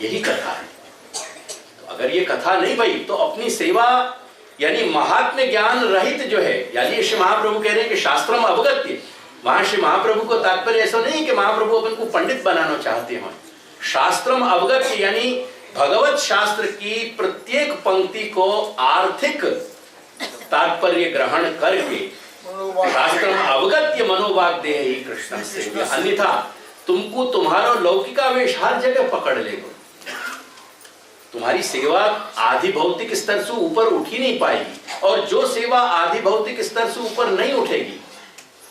यही कथा है। तो अगर ये कथा नहीं भाई तो अपनी सेवा यानी महात्म्य ज्ञान रहित जो है, यानी श्री महाप्रभु कह रहे हैं कि शास्त्रम अवगत्य, वहां श्री महाप्रभु को तात्पर्य ऐसा नहीं कि महाप्रभु अपन को पंडित बनाना चाहते हैं। शास्त्रम अवगत्य यानी भगवत शास्त्र की प्रत्येक पंक्ति को आर्थिक तात्पर्य ग्रहण करके शास्त्रम अवगत्य मनोवाग्देह ही कृष्ण से, अन्यथा तुमको तुम्हारा लौकिकावेश हर जगह पकड़ लेगा। तुम्हारी सेवा आधि भौतिक स्तर से ऊपर उठ ही नहीं पाएगी, और जो सेवा आधि भौतिक स्तर से ऊपर नहीं उठेगी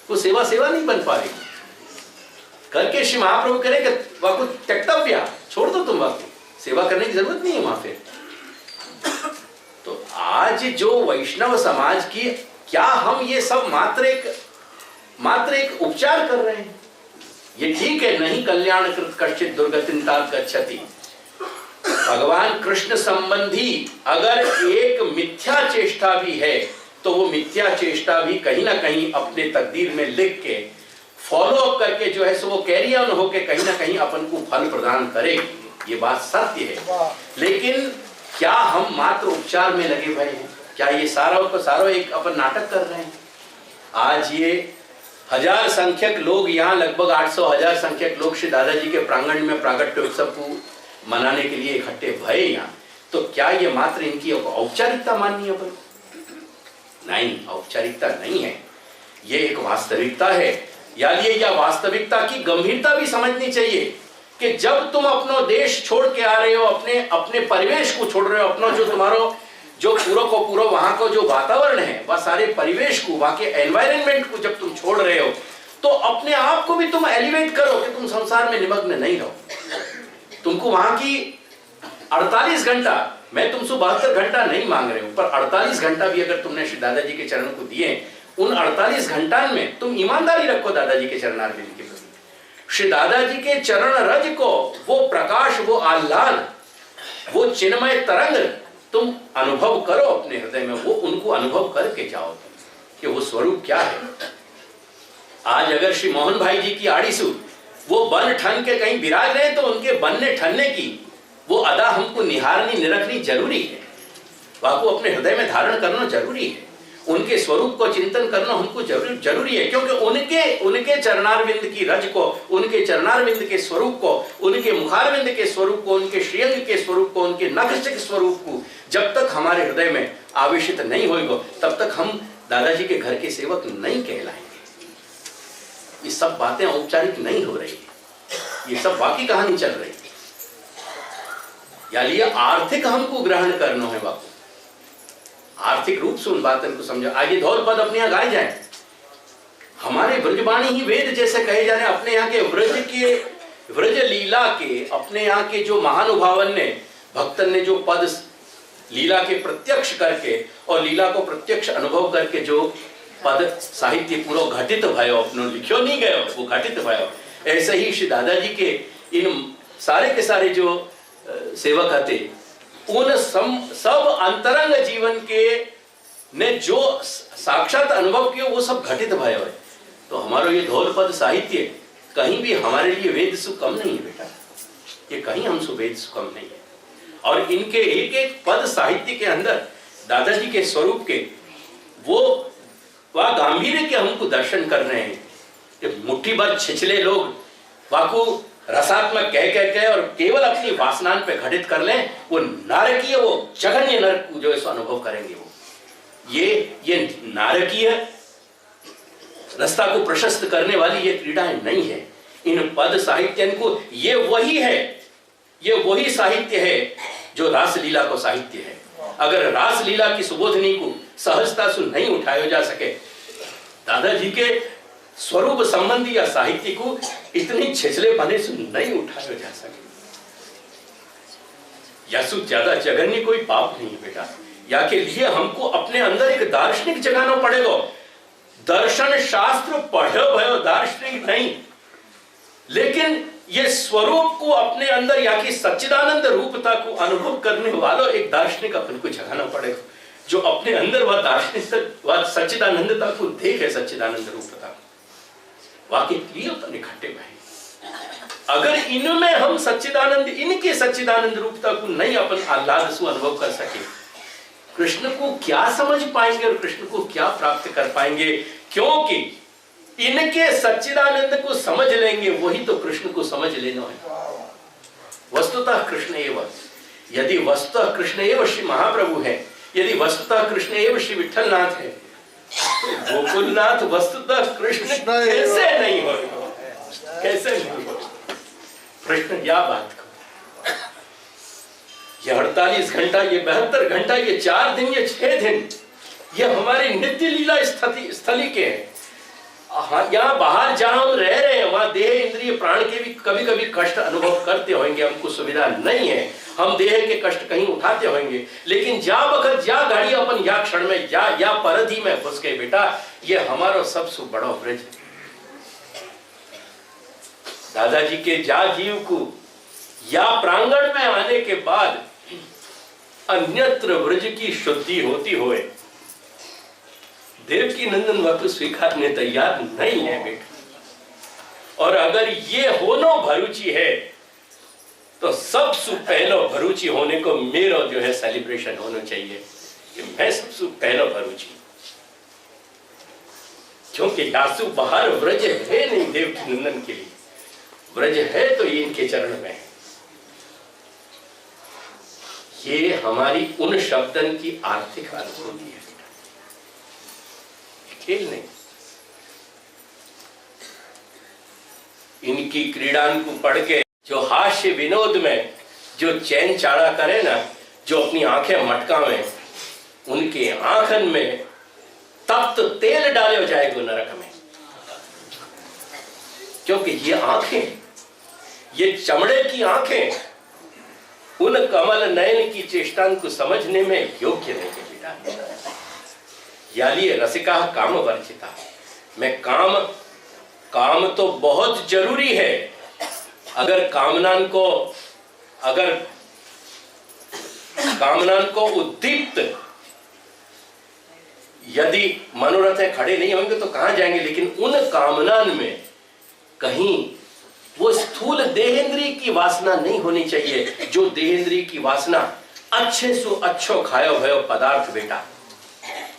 वो सेवा नहीं बन पाएगी। करके श्री महाप्रभु करें कि वह को त्यक्तव्य, छोड़ दो, तुम वह सेवा करने की जरूरत नहीं है वहां पे। तो आज जो वैष्णव समाज की क्या हम ये सब मात्र एक उपचार कर रहे हैं, ये ठीक है नहीं, कल्याण कृत कश्चित दुर्गतिं तात गच्छति। भगवान कृष्ण संबंधी अगर एक मिथ्या चेष्टा भी है तो वो मिथ्या चेष्टा भी कहीं ना कहीं अपने तकदीर में लिख के फॉलो अप करके जो है सो वो कैरी ऑन होके कहीं ना कहीं अपन को फल प्रदान करेगी, ये बात सत्य है। लेकिन क्या हम मात्र उपचार में लगे भाई हैं? क्या ये सारा एक अपन नाटक कर रहे हैं? आज ये 1000 संख्यक लोग यहाँ, लगभग 800,000 संख्यक लोग श्री दादाजी के प्रांगण में प्रागट्य उत्सव को मनाने के लिए इकट्ठे भये यहाँ। तो क्या ये मात्र इनकी एक औपचारिकता माननी है अपन? नहीं, औपचारिकता नहीं है, ये एक वास्तविकता है। या वास्तविकता की गंभीरता भी समझनी चाहिए कि जब तुम अपना देश छोड़ के आ रहे हो, अपने परिवेश को छोड़ रहे हो, अपना जो तुम्हारा जो पूरा वहां का जो वातावरण है, वह सारे परिवेश को, वहां के एनवायरनमेंट को जब तुम छोड़ रहे हो, तो अपने आप को भी तुम एलिवेट करो कि तुम संसार में निमग्न नहीं रहो। तुमको वहां की 48 घंटा, मैं तुमसे 72 घंटा नहीं मांग रहे हूं, पर 48 घंटा भी अगर तुमने श्री दादाजी के चरणों को दिए, उन 48 घंटा में तुम ईमानदारी रखो दादाजी के चरणारविंद के प्रति। श्री दादाजी के चरण रज को, वो प्रकाश, वो आह्लाद, वो चिन्मय तरंग तुम अनुभव करो अपने हृदय में, वो उनको अनुभव करके जाओ कि वो स्वरूप क्या है। आज अगर श्री मोहन भाई जी की आड़ीसू वो बन ठन के कहीं विराज रहे, तो उनके बनने ठनने की वो अदा हमको निहारनी निरखनी जरूरी है, वाको अपने हृदय में धारण करना जरूरी है, उनके स्वरूप को चिंतन करना हमको जरूरी है, क्योंकि उनके चरणारविंद की रज को, उनके चरणारविंद के स्वरूप को, उनके मुखारविंद के स्वरूप को, उनके श्रीअंग के स्वरूप को, उनके नक्श के स्वरूप को जब तक हमारे हृदय में आवेशित नहीं होगा, तब तक हम दादाजी के घर के सेवक नहीं कहलाएंगे। ये सब बातें औपचारिक नहीं हो रही, ये सब बाकी कहानी चल रही है। यानी ये आर्थिक हमको ग्रहण करना है बापू, आर्थिक रूप से उन बातों को समझो। आगे धौल पद अपने यहाँ गाए जाए, हमारे ब्रजवाणी ही वेद जैसे कहे जा रहे हैं। अपने यहाँ के व्रज लीला के, अपने यहाँ के जो महानुभावन ने, भक्तन ने जो पद लीला के प्रत्यक्ष करके और लीला को प्रत्यक्ष अनुभव करके जो पद साहित्य पूरा घटित भयो, अपनो लिखियो नहीं गयो, वो घटित भयो। ऐसे ही श्री दादाजी के इन सारे के सारे जो सेवक थे, उन सब अंतरंग जीवन के ने जो साक्षात अनुभव किया, वो सब घटित भयो है। तो हमारा ये धौल पद साहित्य कहीं भी हमारे लिए वेद से कम नहीं है बेटा, ये कहीं हमसे वेद से कम नहीं है। और इनके एक एक पद साहित्य के अंदर दादाजी के स्वरूप के वो वह गांधीर्य के हमको दर्शन कर रहे हैं कि मुट्ठी भर छिछले लोग वाकू रसात्मक कह के और केवल अपनी वासनान पे घटित कर लें, वो नारकीय, वो जघन्य नरक जो है अनुभव करेंगे। वो ये नारकीय रास्ता को प्रशस्त करने वाली ये क्रीडाएं नहीं है। इन पद साहित्य को ये वही साहित्य है जो रासलीला को साहित्य है। अगर रासलीला की सुबोधनी को सहजता से नहीं उठाया जा सके, दादाजी के स्वरूप संबंधी या साहित्य को इतनी छिछले पने से नहीं उठाया जा सके, यासु ज्यादा जघन्य कोई पाप नहीं है बेटा। या के लिए हमको अपने अंदर एक दार्शनिक जगाना पड़ेगा। दर्शन शास्त्र पढ़ो भयो, दार्शनिक नहीं, लेकिन ये स्वरूप को अपने अंदर या कि सच्चिदानंद रूपता को अनुभव करने वालों एक दार्शनिक अपन को जगाना पड़ेगा, जो अपने अंदर वह दार्शनिक वह सच्चिदानंदता को देखे, सच्चिदानंद रूपता वाकई लिए अपन इकट्ठे भाई। अगर इनमें हम सच्चिदानंद, इनके सच्चिदानंद रूपता को नहीं अपन आह्लाद से अनुभव कर सके, कृष्ण को क्या समझ पाएंगे और कृष्ण को क्या प्राप्त कर पाएंगे? क्योंकि इनके सच्चिदानंद को समझ लेंगे, वही तो कृष्ण को समझ लेना है। वस्तुतः कृष्ण एवं, यदि वस्तुतः कृष्ण एवं श्री महाप्रभु है, यदि वस्तुतः कृष्ण एवं श्री विठलनाथ है, तो गोकुलनाथ वस्तुतः कृष्ण कैसे नहीं हो? कैसे नहीं हो? कृष्ण या बात को, ये 48 घंटा, ये 72 घंटा, ये 4 दिन, ये 6 दिन, ये हमारी नित्य लीला स्थली के हैं। यहाँ बाहर जहां हम रह रहे हैं, वहां देह इंद्रिय प्राण के भी कभी कभी कष्ट अनुभव करते होंगे, हमको सुविधा नहीं है, हम देह के कष्ट कहीं उठाते होंगे, लेकिन जा वक्त जा घड़ी अपन या क्षण में या परधि में घुस गए बेटा, ये हमारा सबसे बड़ा व्रज। दादाजी के जा जीव को या प्रांगण में आने के बाद अन्यत्र व्रज की शुद्धि होती होए, देवकी नंदन वह स्वीकारने तैयार नहीं है बेटा। और अगर ये होनो भरूची है, तो सबसे पहला भरूची होने को मेरा जो है सेलिब्रेशन होना चाहिए कि मैं सबसे पहला भरूची, क्योंकि यासु बाहर व्रज है नहीं देवकी नंदन के लिए, व्रज है तो ये इनके चरण में है। ये हमारी उन शब्दन की आर्थिक अनुभूति है, खेल नहीं। इनकी क्रीड़ान को पढ़ के जो हास्य विनोद में जो चैन चाड़ा करे ना, जो अपनी आंखें मटकावे, उनके आंखन में तप्त तेल डाले हो जाएगा नरक में। क्योंकि ये आंखें, ये चमड़े की आंखें उन कमल नयन की चेष्टान को समझने में योग्य नहीं है बेटा। यानी रसिका काम वर्जिता। मैं काम तो बहुत जरूरी है। अगर कामनान को उद्दीप्त यदि मनोरथ खड़े नहीं होंगे तो कहां जाएंगे। लेकिन उन कामनान में कहीं वो स्थूल देहेंद्री की वासना नहीं होनी चाहिए। जो देहेंद्री की वासना अच्छे सु अच्छो खायो भयो पदार्थ बेटा,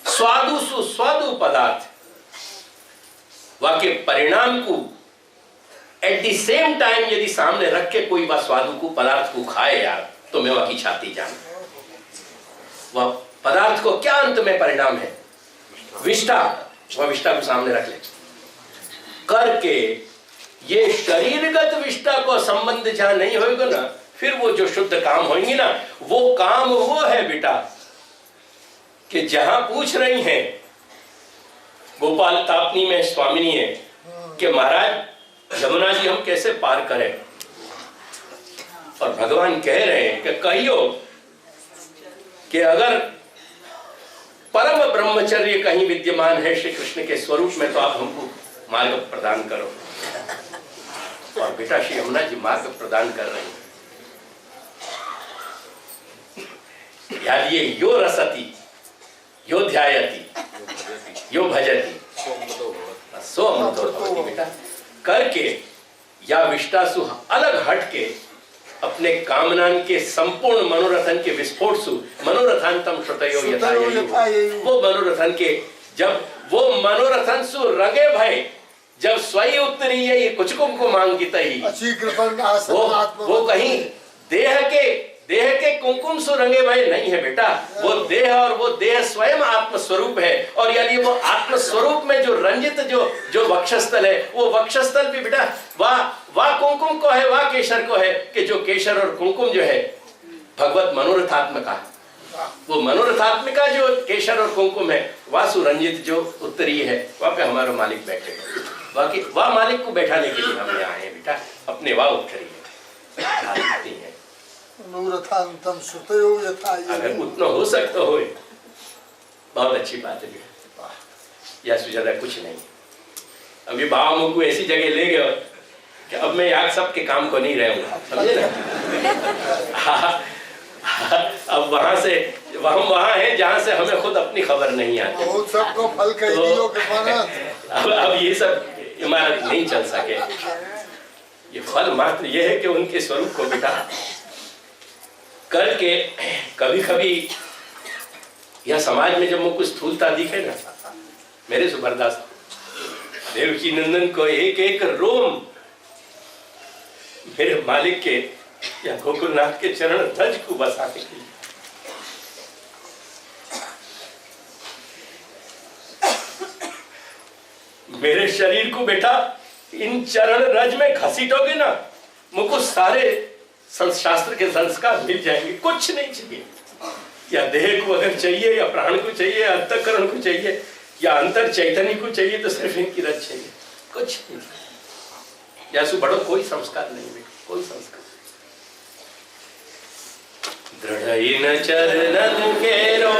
स्वादु सु स्वादु पदार्थ, वाके परिणाम को एट द सेम टाइम यदि सामने रख के कोई वह स्वादु को पदार्थ को खाए यार, तो मैं वह की छाती जान। वह पदार्थ को क्या अंत में परिणाम है? विष्ठा। वह विष्ठा को सामने रख ले करके, ये शरीरगत विष्ठा को संबंध जहां नहीं होगा ना, फिर वो जो शुद्ध काम होंगे ना, वो काम वो है बेटा कि जहां पूछ रही हैं गोपाल तापनी में स्वामिनी है कि महाराज यमुना जी हम कैसे पार करें। और भगवान कह रहे हैं कि कहियो कि अगर परम ब्रह्मचर्य कहीं विद्यमान है श्री कृष्ण के स्वरूप में, तो आप हमको मार्ग प्रदान करो। और बेटा श्री यमुना जी मार्ग प्रदान कर रहे हैं। यार ये यो रसती, यो ध्यायति, यो भजति, सो अमृतो भवति बेटा करके, या विष्टासु अलग हट के अपने कामनान के संपूर्ण मनोरथन के विस्फोट सु मनोरथांतम श्रुतयो यथाययु। वो मनोरथन के, जब वो मनोरथन सु रगे भय, जब स्वयं उत्तरी ये कुछ को मांगी तही, वो कहीं देह के कुमकुम सु रंगे भय नहीं है बेटा। वो देह और वो देह स्वयं आत्म स्वरूप है। और यानी वो आत्म स्वरूप में जो रंजित जो वक्षस्थल है, वो वक्षस्थल भी बेटा वाह कुमकुम को है, वाह केशर को है, कि जो केशर और कुमकुम जो है भगवत मनोरथात्मका, वो मनोरथात्मिका जो केशर और कुमकुम है, वह सुरंजित जो उत्तरी है, वहां पे हमारा मालिक बैठे। बाकी वह मालिक को बैठाने के लिए हमने आए हैं बेटा, अपने वाह उत्तरी है। अगर उतना हो सकता हो बहुत अच्छी बात है बेटा, या ज्यादा कुछ नहीं। अभी बाबा मुझको ऐसी जगह ले गए कि अब मैं यार सबके काम को नहीं रहूंगा, समझे ना। अब वहां से हम वहां हैं जहां से हमें खुद अपनी खबर नहीं आती। सबको फल कह दियो कि अब ये सब इमारत नहीं चल सके। ये फल मात्र ये है कि उनके स्वरूप को बेटा करके, कभी कभी यह समाज में जब मुझको स्थूलता दिखे ना, मेरे से बर्दाश्त, देवकी नंदन को एक एक रोम मेरे मालिक के या गोकुलनाथ के चरण रज को बसाने के लिए, मेरे शरीर को बेटा इन चरण रज में घसीटोगे ना, मुझको सारे शास्त्र के संस्कार मिल जाएंगे। कुछ नहीं चाहिए, या देह को अगर चाहिए, या प्राण को चाहिए, या अंतःकरण को चाहिए, या अंतर चैतन्य को चाहिए, तो सिर्फ इनकी रज चाहिए, कुछ नहीं। यासु बड़ो कोई संस्कार नहीं बेटा, कोई संस्कार। दृढ़ इन चरणन के रो